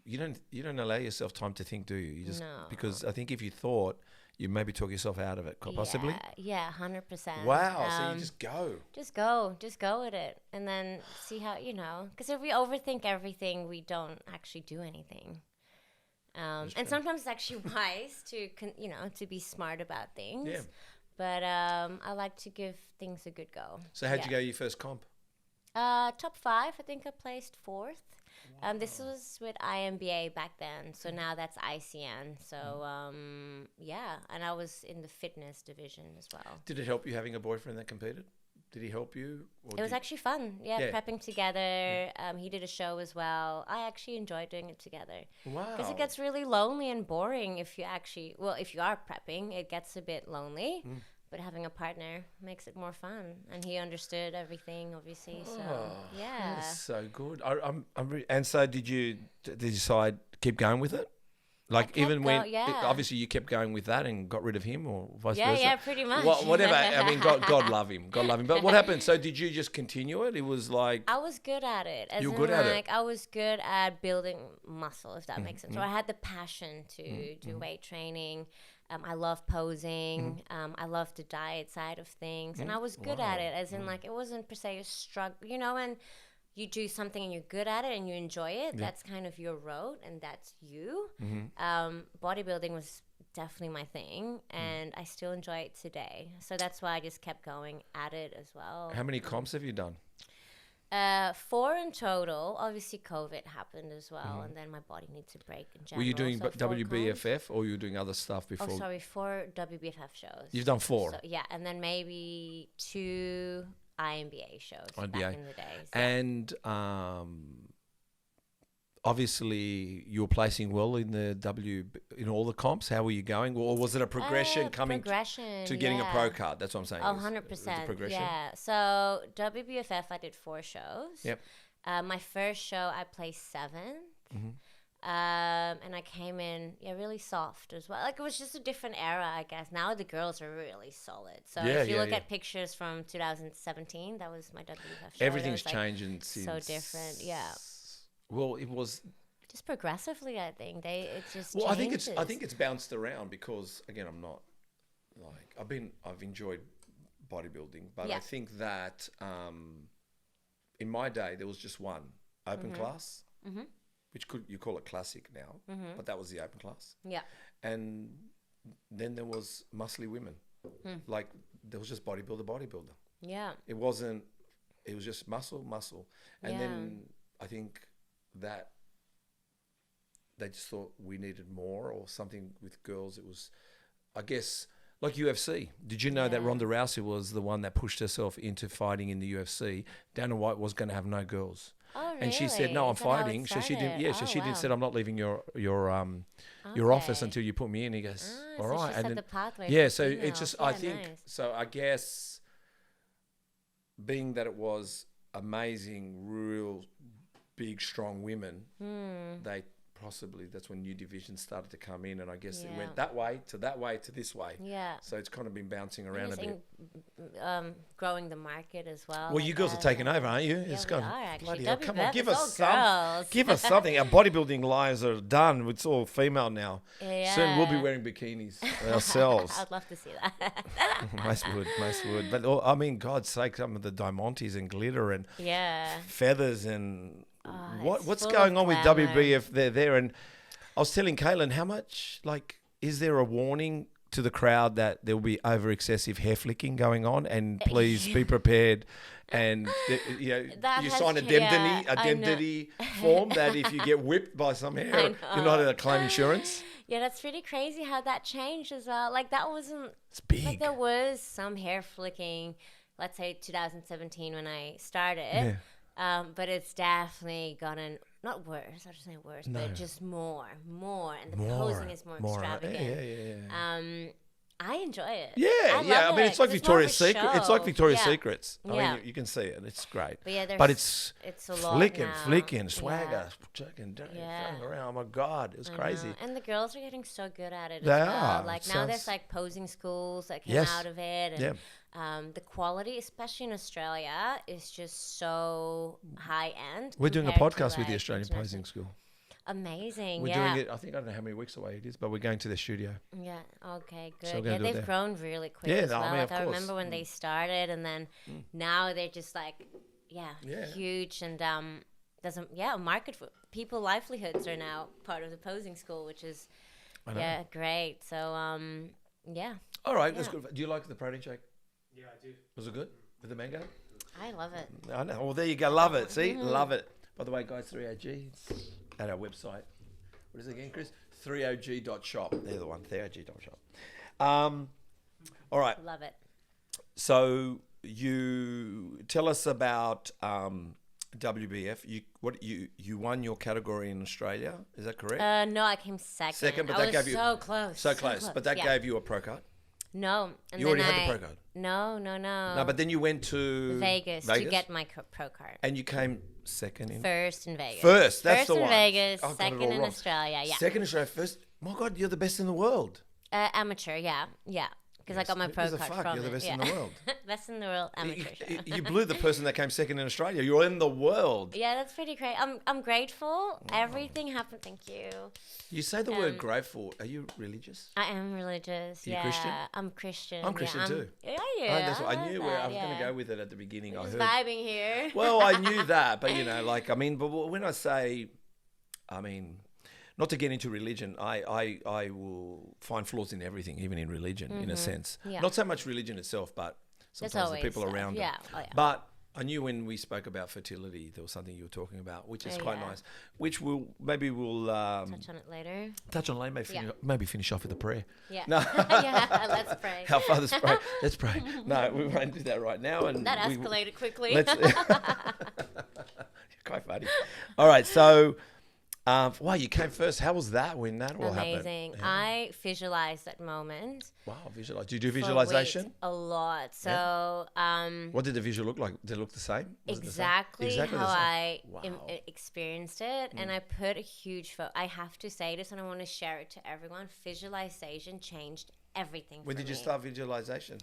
you don't allow yourself time to think, do you? You just No. because I think if you thought, you maybe talk yourself out of it, quite possibly. Yeah, 100%. Wow. So you just go. Just go with it, and then see how because if we overthink everything, we don't actually do anything. And sometimes it's actually wise to to be smart about things. Yeah. But I like to give things a good go. So how'd you go your first comp? Top 5. I think I placed 4th. This was with IMBA back then, so now that's ICN. So and I was in the fitness division as well. Did it help you having a boyfriend that competed? Did he help you? Or It was actually fun. Yeah, Yeah. prepping together. He did a show as well. I actually enjoyed doing it together. Wow. Because it gets really lonely and boring if you if you are prepping, it gets a bit lonely. But having a partner makes it more fun. And he understood everything, obviously. So, yeah. That's so good. And so did you decide to keep going with it? Like kept even when yeah. obviously you kept going with that and got rid of him, or vice Yeah, versa. yeah, pretty much. Whatever. I mean, God love him. God love him. But what happened? So did you just continue it? It was like I was good at it. You were good at it? I was good at building muscle, if that makes sense. So I had the passion to do weight training. I love posing. I love the diet side of things, and I was good at it. As in, like, it wasn't per se a struggle, you know. And you do something and you're good at it and you enjoy it. That's kind of your road, and that's you. Bodybuilding was definitely my thing, and I still enjoy it today. So that's why I just kept going at it as well. How many comps have you done? 4 in total. Obviously, COVID happened as well, and then my body needs a break in general. Were you doing so 4 WBFF comps. or you were doing other stuff before? Oh, sorry, 4 WBFF shows. You've done 4? So, yeah, and then maybe 2 INBA shows back in the days. And obviously you were placing well in in all the comps. How were you going? Or was it a progression to getting a pro card? That's what I'm saying. Oh, 100%. Yeah. So WBFF, I did 4 shows. Yep. My first show, I placed 7th. And I came in, really soft as well. Like, it was just a different era, I guess. Now the girls are really solid. So if you look at pictures from 2017, that was my WBFF show. Everything's changing since. So different, yeah. Well, it was just progressively. I think it just. Well, changes. I think it's bounced around because again, I'm not like I've enjoyed bodybuilding, but I think that in my day there was just one open class, which you call it classic now, but that was the open class. Yeah, and then there was muscly women, like there was just bodybuilder. Yeah, it wasn't. It was just muscle, and then I think that they just thought we needed more or something with girls. It was, I guess, like UFC. Did you know that Ronda Rousey was the one that pushed herself into fighting in the UFC? Dana White was going to have no girls. Oh, really? And she said, "No, I'm fighting." So she didn't. Yeah, so she didn't said, "I'm not leaving your office until you put me in." He goes, "All right." So she set the pathway. Yeah, so it's just I think so. I guess being that it was amazing, real big, strong women, they possibly that's when new divisions started to come in, and I guess it went that way to this way. Yeah. So it's kind of been bouncing around a bit. Growing the market as well. Well, you girls are taking over, aren't you? Yeah, we are actually. Come on, give us some. Give us something. Our bodybuilding lives are done. It's all female now. Yeah. Soon we'll be wearing bikinis ourselves. I'd love to see that. Most would. But I mean, God's sake, some of the diamantes and glitter and feathers and what's going on with WBF? They're there, and I was telling Caitlin, how much is there a warning to the crowd that there will be over excessive hair flicking going on, and please be prepared. And you sign a indemnity form that if you get whipped by some hair, you're not going to claim insurance. Yeah, that's really crazy how that changed as well. Like that wasn't. It's big. Like there was some hair flicking, let's say 2017 when I started. Yeah. But it's definitely gotten not worse. I should say worse, but just more, and the posing is more extravagant. Yeah. I enjoy it. Yeah, I mean, it's like Victoria's Secret. It's like Victoria's Secrets. I mean, you can see it. It's great. But it's a lot flicking, swagger, chucking around. Oh my God, it's crazy. And the girls are getting so good at it. They are. Like now, there's like posing schools that came out of it, and the quality, especially in Australia, is just so high end. We're doing a podcast with the Australian Posing School. Amazing. We're doing it. I don't know how many weeks away it is, but we're going to their studio. Yeah. Okay. Good. So they've grown really quick as well. I mean, I remember when they started, and then now they're just like, huge, and there's a market for people. Livelihoods are now part of the posing school, which is great. So All right, that's good. Do you like the protein shake? Yeah, I do. Was it good with the mango? I love it. I know. Well, there you go. Love it. See, love it. By the way, guys, 3OG at our website. What is it again, Chris? threeog.shop. They're the one. threeog.shop. All right. Love it. So you tell us about WBF. You won your category in Australia. Is that correct? No, I came second. But that gave you so close. So close. But that gave you a pro card. No. And you already had the pro card? No. No, but then you went to Vegas to get my pro card. And you came second in? First in Vegas. First, that's the one. First in Vegas, second in Australia, Second in Australia, first. My God, you're the best in the world. Amateur, yeah. Because I got my pro card from You're the best it. in the world. Best in the world amateur. You blew the person that came second in Australia. You're in the world. Yeah, that's pretty great. I'm grateful. Everything happened. Thank you. You say the word grateful. Are you religious? I am religious. Are you Christian? I'm Christian. I'm Christian too. Yeah, That's what I knew where I was going to go with it at the beginning. We're I just heard. vibing here. Well, I knew that, but but when I say, not to get into religion, I will find flaws in everything, even in religion, in a sense. Yeah. Not so much religion itself, but sometimes the people around it. But I knew when we spoke about fertility, there was something you were talking about, which is quite nice, which we'll touch on it later. Touch on later, maybe finish off with a prayer. Yeah. No. Yeah, let's pray. Our Father's pray. Let's pray. No, we won't do that right now. And that escalated quickly. Quite funny. All right, so wow, you came first. How was that when that all happened? Amazing. Yeah. I visualized that moment. Wow, visualize. Do you do visualization? A lot. So, what did the visual look like? Did it look the same? Exactly how I experienced it. And I put a huge I have to say this, and I want to share it to everyone. Visualization changed everything for me. When did you start visualization?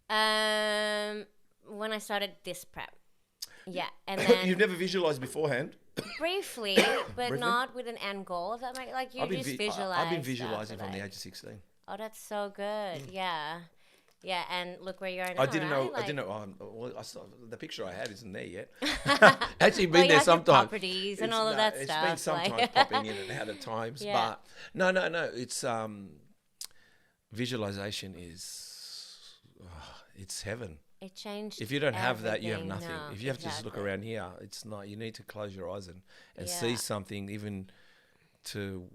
When I started this prep. Yeah, and then you've never visualized beforehand. Briefly, but not with an end goal. If that might you just visualize. I've been visualizing from the age of 16. Oh, that's so good. Yeah, and look where you are now. I didn't know. I saw, the picture I had isn't there yet. Actually, been there sometimes. Properties and all of that stuff. It's been sometimes popping in and out at times, but no. It's visualization is it's heaven. It changed. If you don't have that, you have nothing. No, if you have to just look around here, it's not. You need to close your eyes and see something, even to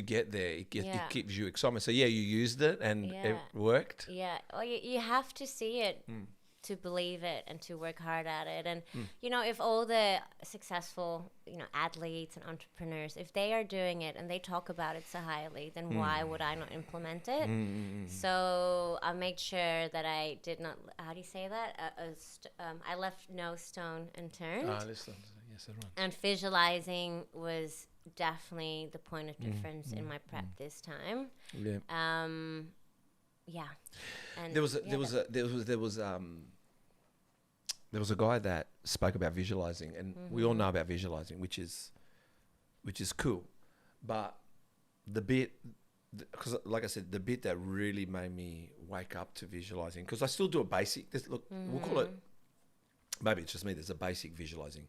get there. It gives you excitement. So you used it and it worked. Yeah. Well, you have to see it to believe it and to work hard at it. And if all the successful athletes and entrepreneurs, if they are doing it and they talk about it so highly, then why would I not implement it? So I made sure that I did not, how do you say that, I left no stone unturned. Listen, yes, right. And visualizing was definitely the point of difference in my prep this time. And there was a guy that spoke about visualizing, and we all know about visualizing, which is cool. But the bit, because like I said, the bit that really made me wake up to visualizing, because I still do a basic. We'll call it. Maybe it's just me. There's a basic visualizing,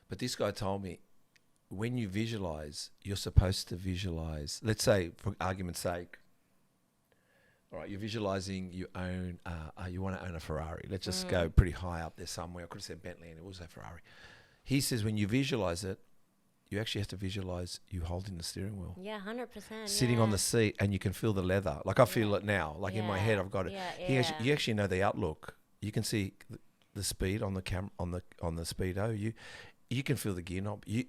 but this guy told me, when you visualize, you're supposed to visualize. Let's say, for argument's sake, all right, you're visualizing you own, you want to own a Ferrari. Let's just go pretty high up there somewhere. I could have said Bentley and it was a Ferrari. He says when you visualize it, you actually have to visualize you holding the steering wheel. Yeah, 100%. Sitting on the seat, and you can feel the leather. Like I feel it now. Like in my head, I've got it. You actually know the outlook. You can see the speed on the on the speedo. You can feel the gear knob. I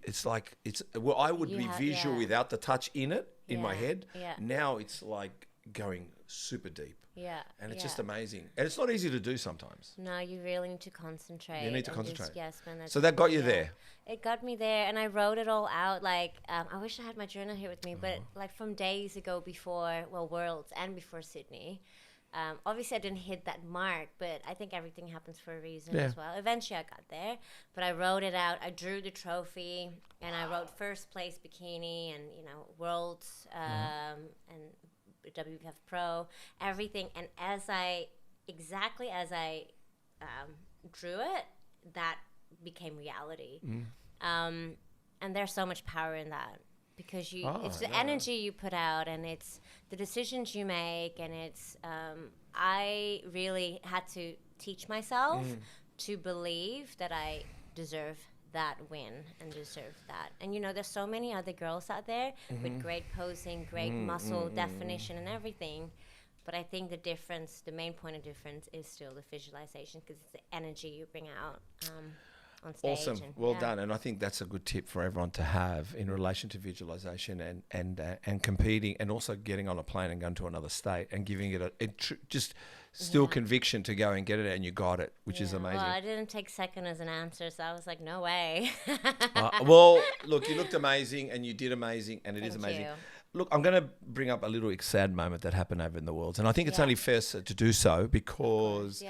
would be visual without the touch in it in my head. Yeah. Now it's like going super deep. Yeah. And it's just amazing. And it's not easy to do sometimes. No, you really need to concentrate. You need to concentrate. Spend so that got you there. It got me there, and I wrote it all out. Like, I wish I had my journal here with me, but like from days ago before, Worlds and before Sydney. Obviously, I didn't hit that mark, but I think everything happens for a reason as well. Eventually, I got there, but I wrote it out. I drew the trophy, and I wrote first place bikini, and Worlds, and WBFF Pro, everything. And exactly as I drew it, that became reality. And there's so much power in that. Because it's the energy you put out, and it's the decisions you make, and it's I really had to teach myself to believe that I deserve that win and deserve that. And there's so many other girls out there with great posing, great muscle definition and everything, but I think the main point of difference is still the visualization, because it's the energy you bring out on stage. Awesome. Well done. And I think that's a good tip for everyone to have in relation to visualization and competing, and also getting on a plane and going to another state and giving it conviction to go and get it, and you got it, which is amazing. Well, I didn't take second as an answer, so I was like, no way. Well, look, you looked amazing and you did amazing, and it is amazing. look, I'm going to bring up a little sad moment that happened over in the world. And I think it's only fair to do so because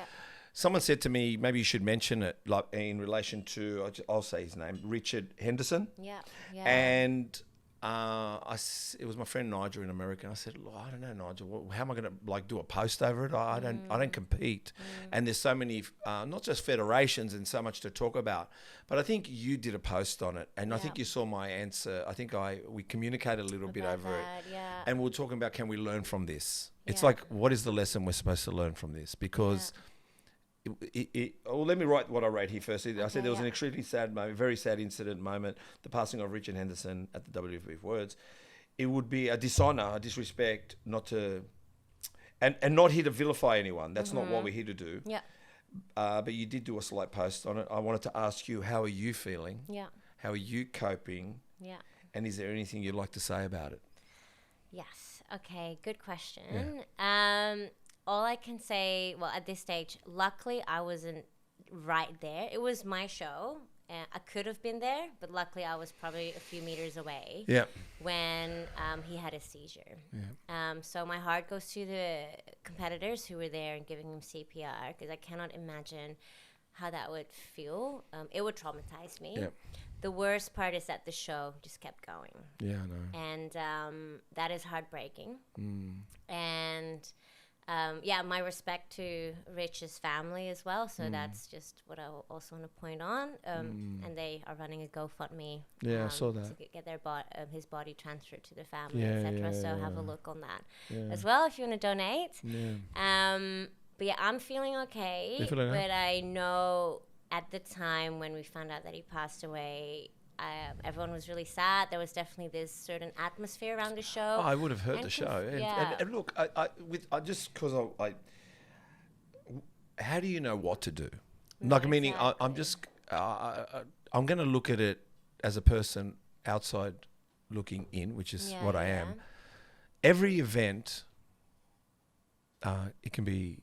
someone said to me, maybe you should mention it, like in relation to, I'll say his name, Richard Henderson. Yeah. And it was my friend Nigel in America. And I said, look, I don't know, Nigel, how am I going to like do a post over it? I don't compete. And there's so many, not just federations and so much to talk about, but I think you did a post on it. And I think you saw my answer. I think we communicated a little bit over it. Yeah. And we were talking about, can we learn from this? It's like, what is the lesson we're supposed to learn from this? Because let me write what I wrote here first. I said there was an extremely sad moment, very sad incident moment, the passing of Richard Henderson at the WBFF Words. It would be a dishonour, a disrespect, not to, and not here to vilify anyone. That's not what we're here to do. Yeah. But you did do a slight post on it. I wanted to ask you, how are you feeling? Yeah. How are you coping? Yeah. And is there anything you'd like to say about it? Yes. Okay. Good question. Yeah. All I can say, well, at this stage, luckily I wasn't right there. It was my show. I could have been there, but luckily I was probably a few meters away when he had a seizure. Yeah. So my heart goes to the competitors who were there and giving him CPR, because I cannot imagine how that would feel. It would traumatize me. Yeah. The worst part is that the show just kept going. Yeah, I know. And that is heartbreaking. And my respect to Rich's family as well. So that's just what I also want to point on. And they are running a GoFundMe. I saw that. To get their his body transferred to the family, etc. So have a look on that as well if you want to donate. But I'm feeling okay. But I know at the time when we found out that he passed away, everyone was really sad. There was definitely this certain atmosphere around the show. I would have heard the show. And look, I just because how do you know what to do? Like, meaning, I'm just, I'm going to look at it as a person outside looking in, which is what I am. Every event, it can be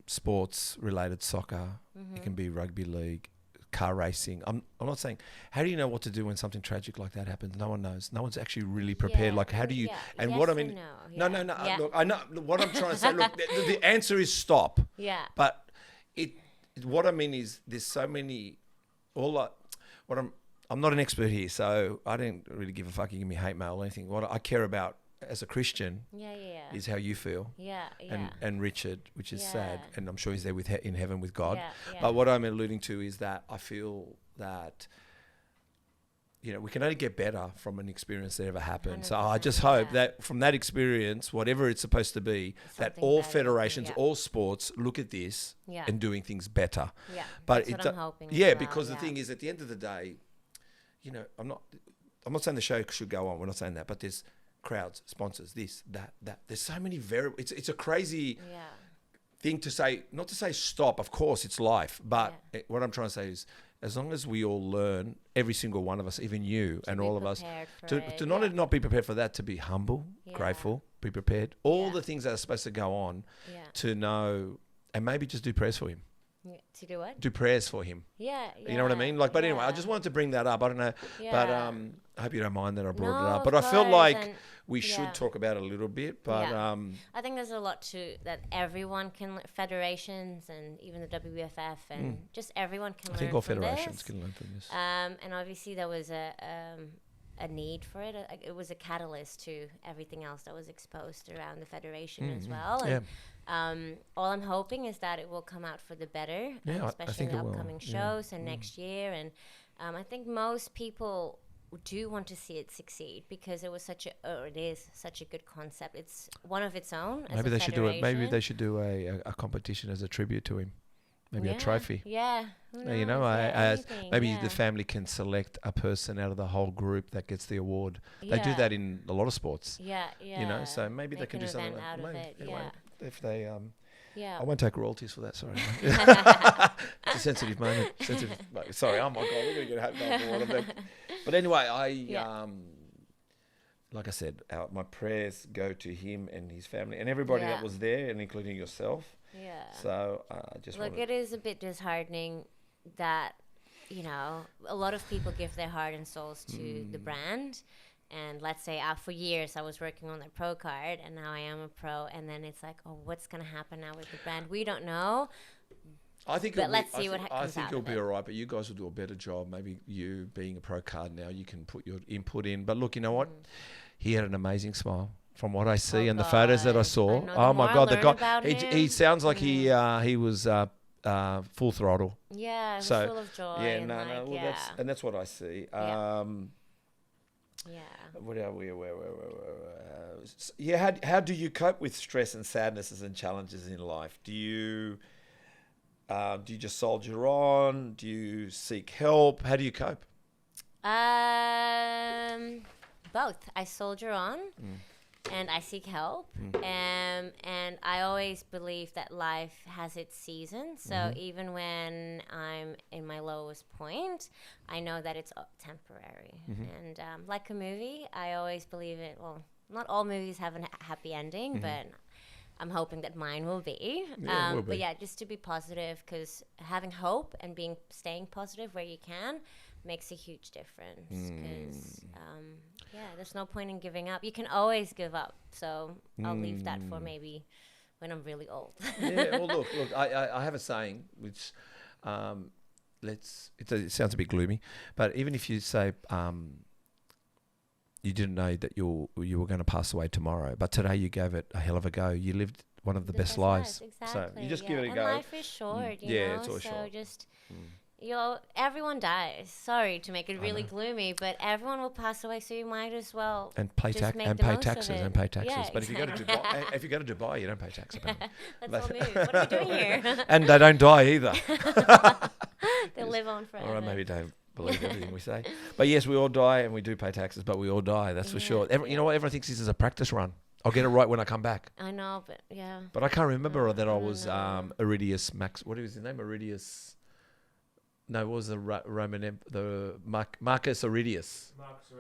sports related, soccer, it can be rugby league, car racing. I'm not saying, how do you know what to do when something tragic like that happens? No one knows. No one's actually really prepared. Like, how do you, and what I mean, no. Look, I know what I'm trying to say. Look, the answer is stop. Yeah. But what I mean is there's so many, I'm not an expert here, so I don't really give a fuck. You give me hate mail or anything. What I care about as a Christian is how you feel. And Richard, which is sad, and I'm sure he's there in heaven with God. But what I'm alluding to is that I feel that, we can only get better from an experience that ever happened. So I just hope that from that experience, whatever it's supposed to be, that all federations, all sports look at this and doing things better. Yeah, but that's what I'm hoping. Yeah, because the thing is, at the end of the day, I'm not saying the show should go on. We're not saying that, but there's crowds, sponsors, this, that. There's so many variables. It's a crazy thing to say, not to say stop, of course, it's life. But what I'm trying to say is, as long as we all learn, every single one of us, even you and all of us, to not be prepared for that, to be humble, grateful, be prepared, all the things that are supposed to go on, to know, and maybe just do prayers for him. To do what? Do prayers for him. You know what I mean? Like, but anyway, I just wanted to bring that up. I don't know, but I hope you don't mind that I brought it up. But I felt like we should talk about it a little bit. But I think there's a lot that everyone can, federations and even the WBFF and just everyone can learn from this. I think all federations can learn from this. And obviously there was a need for it. It was a catalyst to everything else that was exposed around the federation as well. And all I'm hoping is that it will come out for the better, especially in the upcoming shows and next year. And I think most people do want to see it succeed because it is such a good concept. It's one of its own. Maybe they should do it. Maybe they should do a competition as a tribute to him. Maybe a trophy. Yeah. Maybe the family can select a person out of the whole group that gets the award. They do that in a lot of sports. So maybe they can do something out of it. If they, I won't take royalties for that. Sorry, it's a sensitive moment. Sorry, oh my God, we're gonna get hate mail for one. But anyway, like I said, my prayers go to him and his family and everybody that was there, and including yourself. Yeah. So it is a bit disheartening that a lot of people give their heart and souls to the brand. And let's say for years I was working on the pro card, and now I am a pro, and then it's like, oh, what's going to happen now with the brand? We don't know. I think, but let's see what comes out. I think you'll be all right, but you guys will do a better job. Maybe you being a pro card now, you can put your input in. But look, you know what? He had an amazing smile. From what I see and the photos that I saw, oh my God, the guy! He sounds like he was full throttle. Yeah, he was full of joy. Yeah, and well, that's what I see. Yeah. What are we? How do you cope with stress and sadnesses and challenges in life? Do you just soldier on? Do you seek help? How do you cope? Both. I soldier on. And I seek help, and I always believe that life has its seasons. So even when I'm in my lowest point, I know that it's temporary. And like a movie, I always believe it. Well, not all movies have a happy ending, but I'm hoping that mine will be. But yeah, just to be positive, because having hope and staying positive where you can makes a huge difference. Because there's no point in giving up. You can always give up. So I'll leave that for maybe when I'm really old. Well, look. I have a saying which it sounds a bit gloomy, but even if you say you didn't know that you were going to pass away tomorrow, but today you gave it a hell of a go. You lived one of the best lives. Exactly. So you just give it a go. And life is short, you know? It's always short. So just... everyone dies. Sorry to make it really gloomy, but everyone will pass away, so you might as well pay taxes. Yeah, but exactly. if you go to Dubai, you don't pay tax. Let's all move. What are we doing here? And they don't die either. They live on forever. All right, maybe don't believe everything we say. But yes, we all die and we do pay taxes, but we all die. That's for sure. You know what? Everyone thinks this is a practice run. I'll get it right when I come back. I know, but yeah. But I can't remember that I was Iridius Max. What was his name? Iridius. No, what was the Roman Marcus Aurelius? Marcus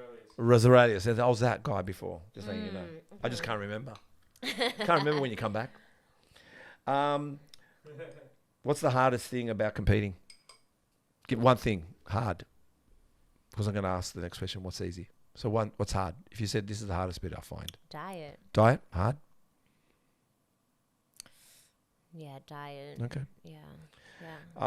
Aurelius. I was that guy before. Just letting you know. I just can't remember. Can't remember when you come back. What's the hardest thing about competing? Give one thing hard. Because I'm going to ask the next question. What's easy? So what's hard? If you said this is the hardest bit, I find. Diet hard. Yeah, diet. Okay. Yeah.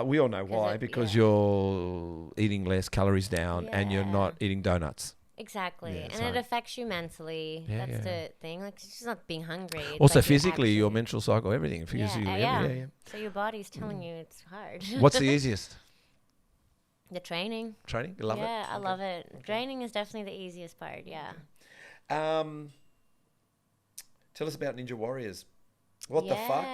We all know why, because you're eating less, calories down, and you're not eating donuts. Exactly. And it affects you mentally. That's the thing. Like, it's just not being hungry. It's also like physically, your menstrual cycle, everything. So your body's telling you it's hard. What's the easiest? The training. Training? You love it? Yeah, I love it. Okay. Training is definitely the easiest part, Tell us about Ninja Warriors. What the fuck?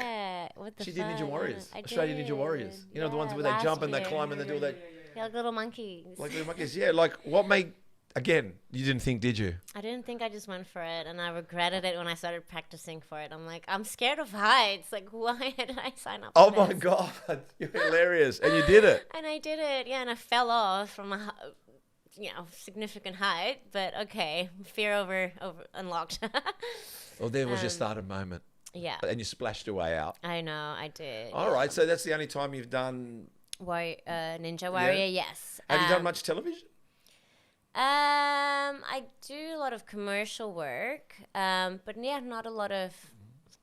She did Ninja Warriors. Australian Ninja Warriors. You know, the ones where they jump and they climb and they do that. Yeah, like little monkeys. Like little monkeys, yeah. Like, what made... Again, you didn't think, did you? I didn't think. I just went for it, and I regretted it when I started practicing for it. I'm like, I'm scared of heights. Like, why did I sign up for this? My God. You're hilarious. And you did it. And I did it, and I fell off from a... significant height, but okay, fear over unlocked. Well, there was your started moment. Yeah. And you splashed your way out. I know, I did. All right, so that's the only time you've done... Ninja Warrior, yes. Have you done much television? I do a lot of commercial work, but not a lot of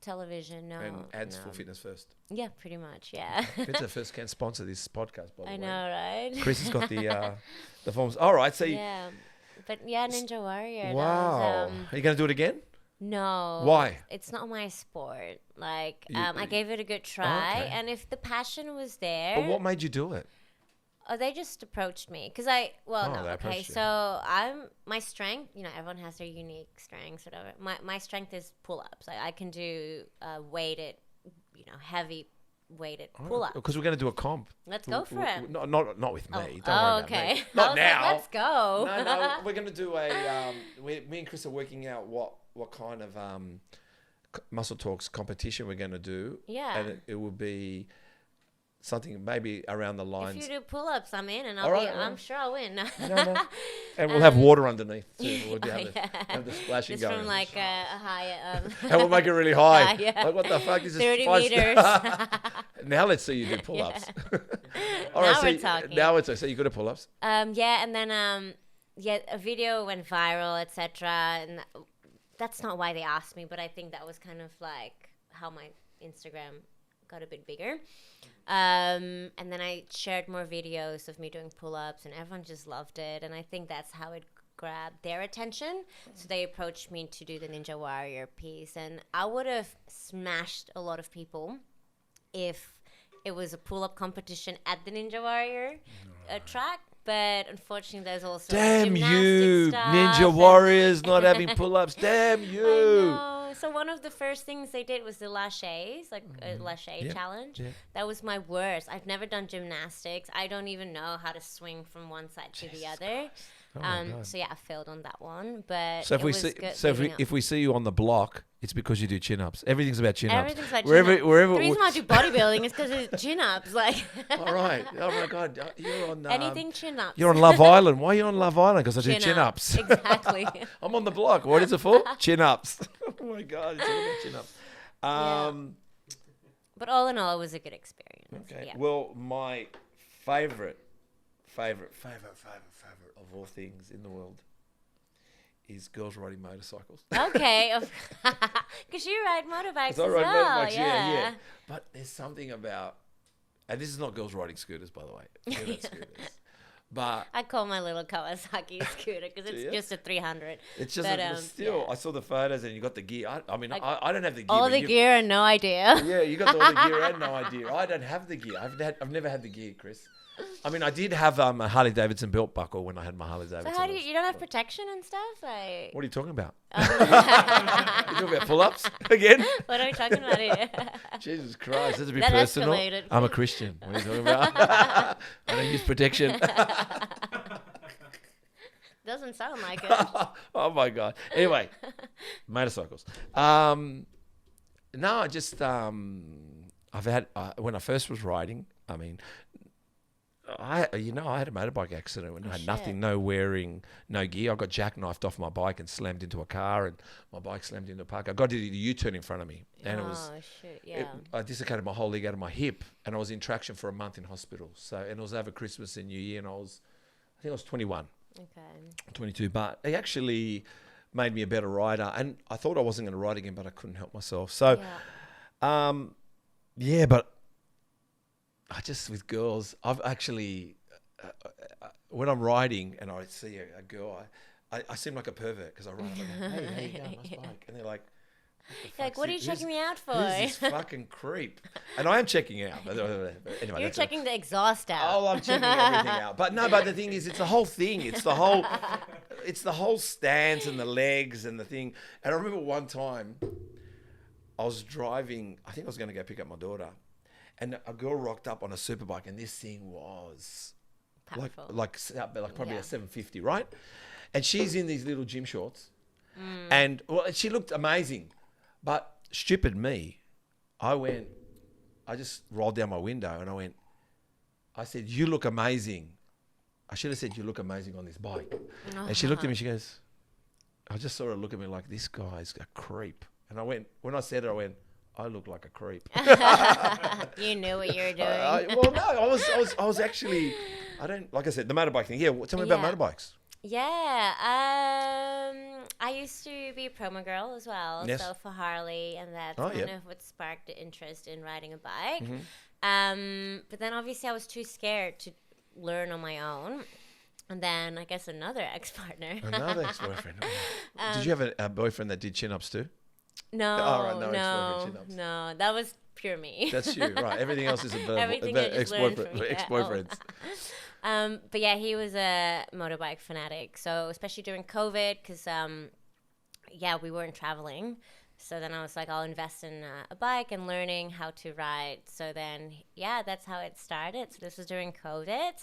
television, no. And ads for Fitness First. Yeah, pretty much, yeah. Fitness First can sponsor this podcast, by the way. I know, right? Chris has got the forms. All right, so... Yeah, but Ninja Warrior. Wow. Are you going to do it again? No. Why? It's not my sport. Like, I gave it a good try, and if the passion was there... But what made you do it? Oh, they just approached me because so my strength, everyone has their unique strengths, whatever. My strength is pull-ups. I can do weighted, heavy weighted pull-ups. Because we're going to do a comp. Let's go for it. Not with me. Don't worry about me. Not now. Let's go. No, we're going to do a. Me and Chris are working out what kind of Muscle Talks competition we're going to do. Yeah. And it will be something maybe around the lines. If you do pull-ups, I'm in, and I'm sure I'll win. No. And we'll have water underneath too. We'll have the splashing just going. from like a high. And we'll make it really high. Yeah. Like, what the fuck is this? 30 meters. Now let's see you do pull-ups. All right, now we're talking. Now it's so you're good at pull-ups. Yeah, and then a video went viral, etc. And that's not why they asked me, but I think that was kind of like how my Instagram got a bit bigger. And then I shared more videos of me doing pull-ups, and everyone just loved it. And I think that's how it grabbed their attention. So they approached me to do the Ninja Warrior piece, and I would have smashed a lot of people if it was a pull-up competition at the Ninja Warrior track. But unfortunately, there's also damn you, stuff Ninja Warriors not having pull-ups. Damn you. I know. So one of the first things they did was the laches, like a lache challenge. Yeah. That was my worst. I've never done gymnastics. I don't even know how to swing from one side to the other. So yeah, I failed on that one. But so if we see you on the block, it's because you do chin-ups. Everything's about chin-ups. Everything's about chin-ups. The reason why I do bodybuilding is because it's chin-ups. Like. All right. Oh my God, you're on anything chin-ups. You're on Love Island. Why are you on Love Island? Because I do chin-ups. Exactly. I'm on the block. What is it for? Chin-ups. Oh my God, it's all about chin-ups. But all in all, it was a good experience. Okay. Yeah. Well, my favorite of all things in the world is girls riding motorcycles. Okay. Because you ride motorbikes as well. Motorbikes, yeah. But there's something about, and this is not girls riding scooters, by the way. Scooters. But I call my little Kawasaki scooter because it's just a 300. It's just, but still, I saw the photos and you got the gear. I mean, I don't have the gear. All the gear and no idea. Yeah, you got all the gear and no idea. I don't have the gear. I've never had the gear, Chris. I mean, I did have a Harley Davidson belt buckle when I had my Harley Davidson. So how do you don't have protection and stuff? Like what are you talking about? You talking about pull-ups again? What are we talking about here? Jesus Christ, this is a bit personal. Escalated. I'm a Christian. What are you talking about? I don't use protection. Doesn't sound like it. Oh my God. Anyway, motorcycles. No, I just I've had when I first was riding. I mean. I had a motorbike accident when I had nothing, no wearing, no gear. I got jackknifed off my bike and slammed into a car, and my bike slammed into a park. I got to do the U-turn in front of me, and I dislocated my whole leg out of my hip, and I was in traction for a month in hospital. So, and it was over Christmas and New Year, and I think I was 21, 22. But it actually made me a better rider, and I thought I wasn't going to ride again, but I couldn't help myself. So, but. I just, with girls, I've actually, when I'm riding and I see a girl, I seem like a pervert because I run up and go, hey, how you going? Nice bike. And they're like, what are you checking me out for? Who's this fucking creep? And I am checking out. But anyway, you're checking the exhaust out. Oh, I'm checking everything out. But the thing is, it's the whole thing. It's the whole stance and the legs and the thing. And I remember one time I was driving, I think I was going to go pick up my daughter. And a girl rocked up on a superbike, and this thing was like probably a 750, right? And she's in these little gym shorts, and she looked amazing. But stupid me, I just rolled down my window and I said, "You look amazing." I should have said, "You look amazing on this bike." And she looked at me, she goes, I just saw her look at me like, this guy's a creep. And when I said it, I went, I look like a creep. You knew what you were doing. I was actually, like I said, the motorbike thing. Yeah, tell me about motorbikes. Yeah, I used to be a promo girl as well, so for Harley, and that's kind of what sparked the interest in riding a bike. Mm-hmm. But then obviously I was too scared to learn on my own. And then I guess another ex-partner. Another ex-boyfriend. Did you have a boyfriend that did chin-ups too? No, no, that was pure me. That's you, right? Everything else is about ex-boyfriends. But yeah, he was a motorbike fanatic. So especially during COVID, because we weren't traveling. So then I was like, I'll invest in a bike and learning how to ride. So then, that's how it started. So this was during COVID,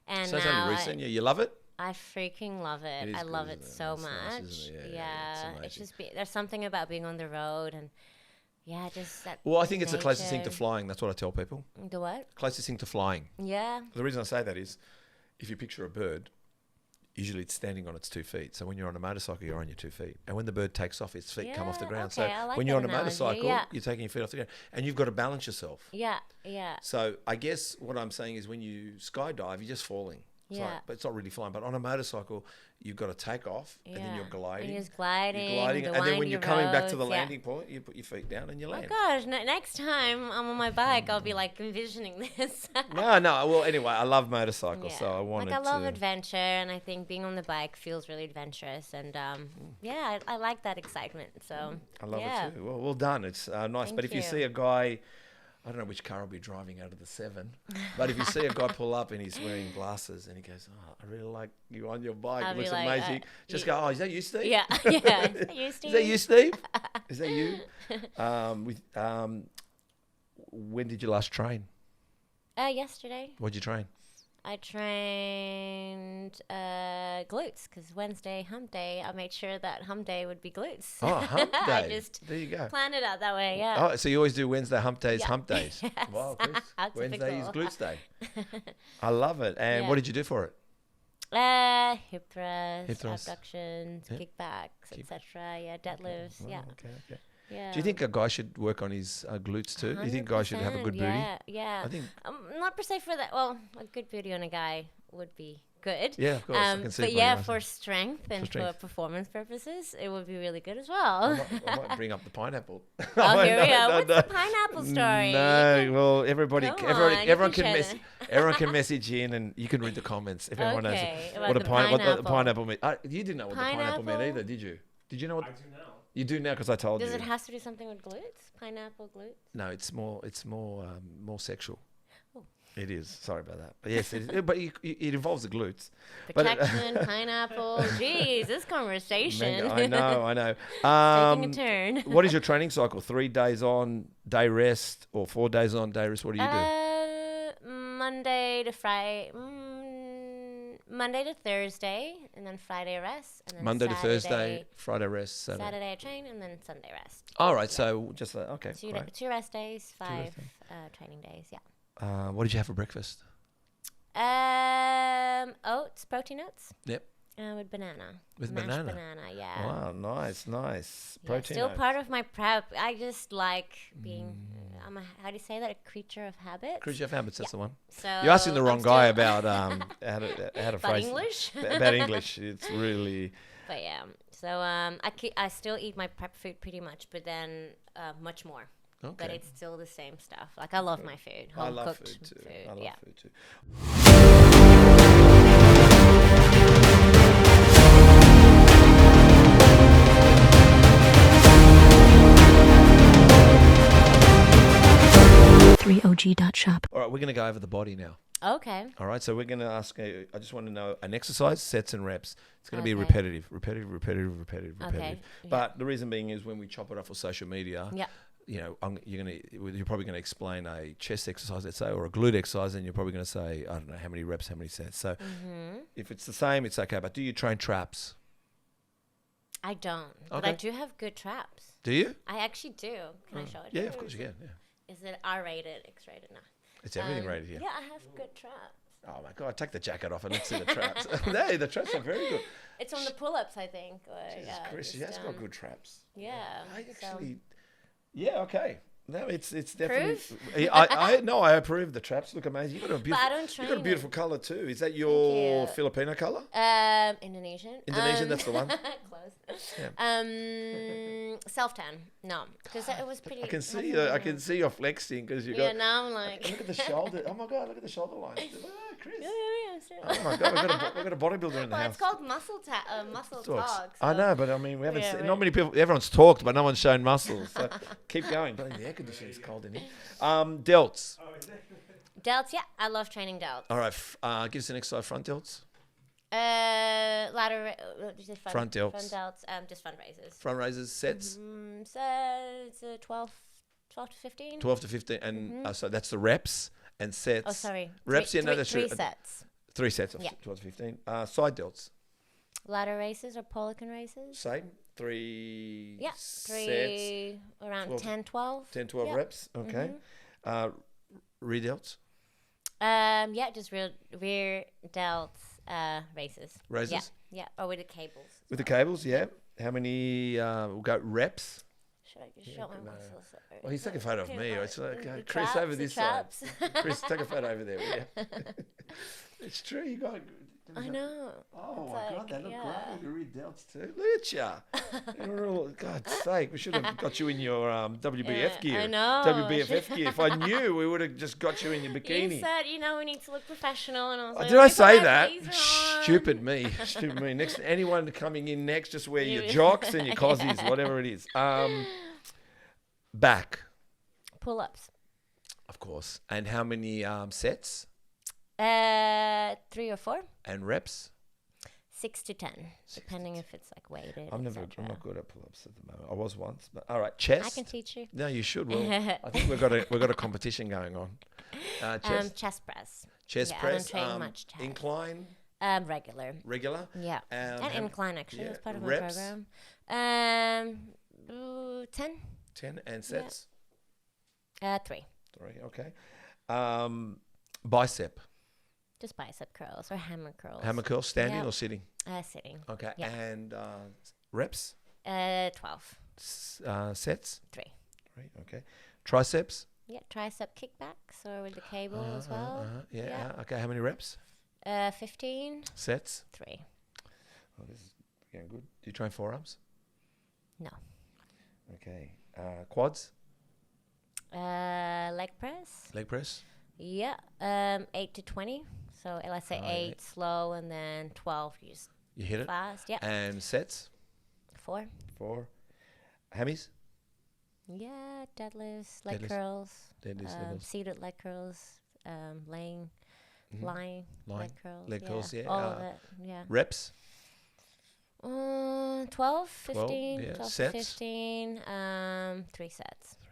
and so it's only recent. You love it. I freaking love it. I love it so much. Nice, it's just there's something about being on the road and just that. Well, I think it's the closest thing to flying. That's what I tell people. The what? Closest thing to flying. Yeah. The reason I say that is, if you picture a bird, usually it's standing on its 2 feet. So when you're on a motorcycle, you're on your 2 feet, and when the bird takes off, its feet come off the ground. Okay, so when you're on a motorcycle, you're taking your feet off the ground, and you've got to balance yourself. Yeah. So I guess what I'm saying is, when you skydive, you're just falling. It's Yeah. like, but it's not really flying. But on a motorcycle, you've got to take off and then you're gliding. And you're just gliding. You're gliding, the and then when you're coming back to the roads, landing point, you put your feet down and you land. Oh gosh, next time I'm on my bike, I'll be like envisioning this. No. Well, anyway, I love motorcycles, so I wanted to. I love adventure, and I think being on the bike feels really adventurous, and I like that excitement. So I love it too. Well done. It's nice. But if you see a guy, I don't know which car I'll be driving out of the 7, but if you see a guy pull up and he's wearing glasses and he goes, "Oh, I really like you on your bike. It looks amazing." Just go, "Oh, is that you, Steve?" Yeah. Is that you, Steve? Is that you, Steve? Is that you? When did you last train? Yesterday. What'd you train? I trained glutes because Wednesday, hump day, I made sure that hump day would be glutes. Oh, hump day. I just there you go. planned it out that way, yeah. Oh, so you always do Wednesday hump days, hump days. Yes. Wow, Chris. Wednesday is typical. glutes day. I love it. And what did you do for it? Hip thrusts, thrusts. abductions, kickbacks, etc. Yeah, deadlifts. Wow, Yeah. Okay. Yeah. Do you think a guy should work on his glutes too? Do you think guys should have a good booty? Yeah. I think. Not per se for that. Well, a good booty on a guy would be good. Yeah, of course. I can see but it yeah, when for strength and for performance purposes, it would be really good as I well. might bring up the pineapple. Oh, here we go. What's the pineapple story? No, well, everyone can message in, and you can read the comments if everyone knows what the pineapple means. You didn't know what the pineapple meant either, did you? Did you know what? I do now. You do now because I told you. Does it have to do something with glutes? Pineapple glutes? No, it's more sexual. Oh. It is. Sorry about that. But yes, it is. But it involves the glutes. Protection, pineapple. Jeez, this conversation. I know. Taking a turn. What is your training cycle? 3 days on, day rest, or 4 days on, day rest? What do you do? Monday to Friday. Monday to Thursday, and then Friday rest. And then Monday to Saturday, Thursday, Friday rest, Saturday I train, and then Sunday rest. All right, so just okay. Two rest days, 5 training days. Yeah. What did you have for breakfast? Oats, protein oats. Yep. With banana. With mashed banana. Yeah. Wow, nice. Yeah, Protein. still part of my prep. I just like being. I'm how do you say that? A creature of habit. Creature of habits. That's the one. So You're asking the wrong guy about how to phrase English. About English. It's really. But yeah, so I still eat my prep food pretty much, but then much more. Okay. But it's still the same stuff. Like I love my food. I love Home-cooked food too. food. I love Yeah. food too. threeog.shop. All right, we're going to go over the body now. Okay. All right, so we're going to ask. I just want to know an exercise, sets and reps. It's going to be Okay. repetitive. Okay. But the reason being is when we chop it up for social media. Yeah. You know, you're probably going to explain a chest exercise, let's say, or a glute exercise, and you're probably going to say, I don't know, how many reps, how many sets. So if it's the same, it's okay. But do you train traps? I don't, but I do have good traps. Do you? I actually do. Can I show it? Yeah, of course you can. Yeah. Is it R-rated, X-rated? No. It's everything rated here. Yeah, I have good traps. Oh my God, take the jacket off and let's see the traps. Hey, the traps are very good. It's on the pull-ups, I think. Or, Jesus Christ, she has got good traps. Yeah. I so- actually, yeah, okay. No, it's definitely. Proof? I approve the traps. Look amazing. You got a beautiful. I don't You got a train beautiful color too. Is that your you. Filipino color? Indonesian. Indonesian, that's the one. Close. Yeah. Self-tan. No, because it was pretty. I can see. I can see you're flexing because you Yeah, got. now I'm like. Look at the shoulder. Oh my God! Look at the shoulder lines. Oh, Chris. Yeah, Oh my God! We've got a bodybuilder in the well, house. it's called muscle talk. I know, but I mean, we haven't. Yeah, Not many people. Everyone's talked, but no one's shown muscles. So keep going. But the air conditioning is cold in here. Delts. Delts, yeah, I love training delts. All right. Give us an exercise. Front delts. Ladder. Front delts. Front delts. Just front raises. Front raises. Sets. So it's 12 to 15. 12 to 15, and so that's the reps and sets. Oh, sorry. Reps. Three sets. 3 sets of Yeah. 12 to 15. Side delts. Ladder races or Polican races. Same. 3 Yeah, sets. around 12. 10, 12. 10, 12 Yeah. reps. Okay. Rear delts. Yeah, just rear delts races. Raises? Yeah, or with the cables. With the cables, yeah. How many? We'll go reps. Should I just show my muscles? Well, he's taking a photo of me. It's like, The Chris, traps, over the this side. traps. Chris, take a photo over there, will you? It's true. You got. I know. Oh It's my like, God, they look yeah. great. Your rear delts too. Look at ya. You're all, God's sake, we should have got you in your WBF gear. I know. WBFF gear. If I knew, we would have just got you in your bikini. You said, we need to look professional, and I was like, Did I "Let me say put my that? blazer on." Stupid me. Stupid me. Next, anyone coming in next, just wear your jocks and your cozies, whatever it is. Back, Pull-ups. of course. And how many sets 3 or 4. and reps? 6 to 10, depending if it's like weighted. I'm etc. not good at pull-ups at the moment. I was once, but all right. Chest. I can teach you. No, you should. Will. I think we've got a competition going on. Chest. Chest press. Chest yeah, press. I don't train much chest. Incline. Regular. Regular. Yeah. And incline actually. yeah, It's part of reps? my program. 10. 10 and sets. 3. 3. Okay. Bicep. Just bicep curls or hammer curls. Hammer curl. Standing Yep. or sitting. Sitting. Okay. Yeah. And reps. 12. Sets. 3. 3. Okay. Triceps. Yeah, tricep kickbacks or with the cable as well. Yeah. Yeah. Okay. How many reps? 15. Sets. 3. Oh, this is getting good. Do you train forearms? No. Okay. Quads. Leg press. Leg press. Yeah. 8 to 20. So let's say 8 slow and then 12 You hit it. fast. Yeah. And sets. 4. 4. Hammies. Yeah, deadlifts, leg Deadlifts. curls, Deadlifts, deadlifts. seated leg curls, lying leg curls. Leg curls, yeah. All of it, yeah. Reps. 12, 15, yeah. 12 to Sets? 15, 3 sets. 3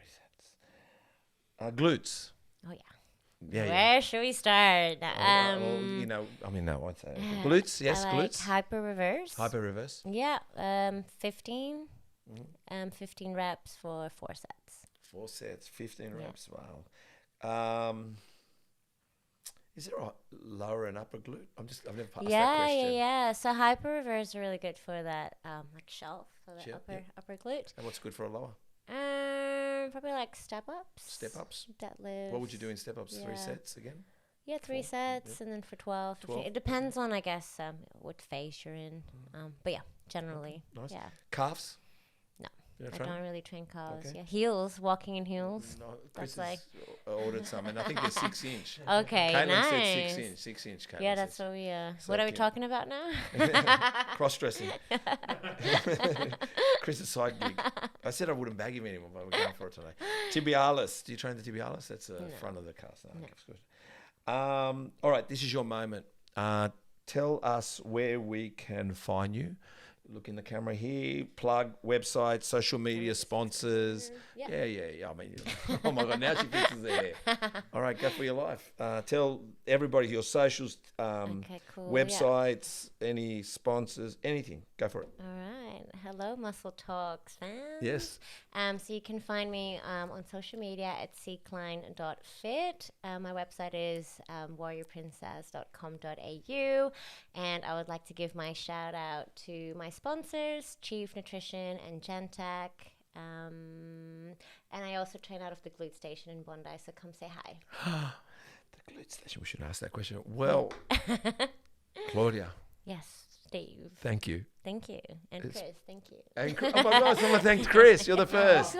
sets. Glutes. Oh, yeah. Yeah. Where should we start? No, I won't say it. Glutes, yes, I like glutes. hyper reverse. Hyper reverse. Yeah, 15. 15 reps for 4 sets. 4 sets, 15 reps. Wow. Is there a lower and upper glute? I've never passed that question. Yeah. So hyper reverse are really good for that like shelf for the Shelf, upper glute. And what's good for a lower? Probably like step ups. Step ups. Deadlifts. What would you do in step ups? Yeah. 3 sets again? Yeah, 3 sets, and then for 12. 12. It depends on, I guess, what phase you're in. But yeah, generally. Nice. Yeah. Calves? No. You don't I train? don't really train calves. Okay. Yeah, heels, walking in heels. No, That's Chris like. has ordered some, and I think they're 6 inch. Okay, Caitlin nice. said 6 inch. 6 inch. Caitlin Yeah, that's says. what we. So What are we cute. talking about now? Cross dressing. Chris's side gig. I said I wouldn't bag him anymore, but we're going for it today. Tibialis. Do you train the tibialis? That's the front of the cast. No. Okay, good. All right, this is your moment. Tell us where we can find you. Look in the camera here. Plug websites, social media, sponsors. Yeah. I mean, oh my God, now she fixes their hair. All right, go for your life. Tell everybody your socials, Okay, cool. websites, any sponsors, anything. Go for it. All right. Hello, Muscle Talks fans. Yes. So you can find me on social media at cklein.fit. My website is warriorprincess.com.au. And I would like to give my shout out to my sponsors, Chief Nutrition and Gentac. And I also train out of the Glute Station in Bondi, so come say hi. The glute station. We should ask that question. Well, Claudia. Yes, Steve. Thank you. Thank you. And Chris, thank you. And, oh my God, someone thanked Chris. You're the first.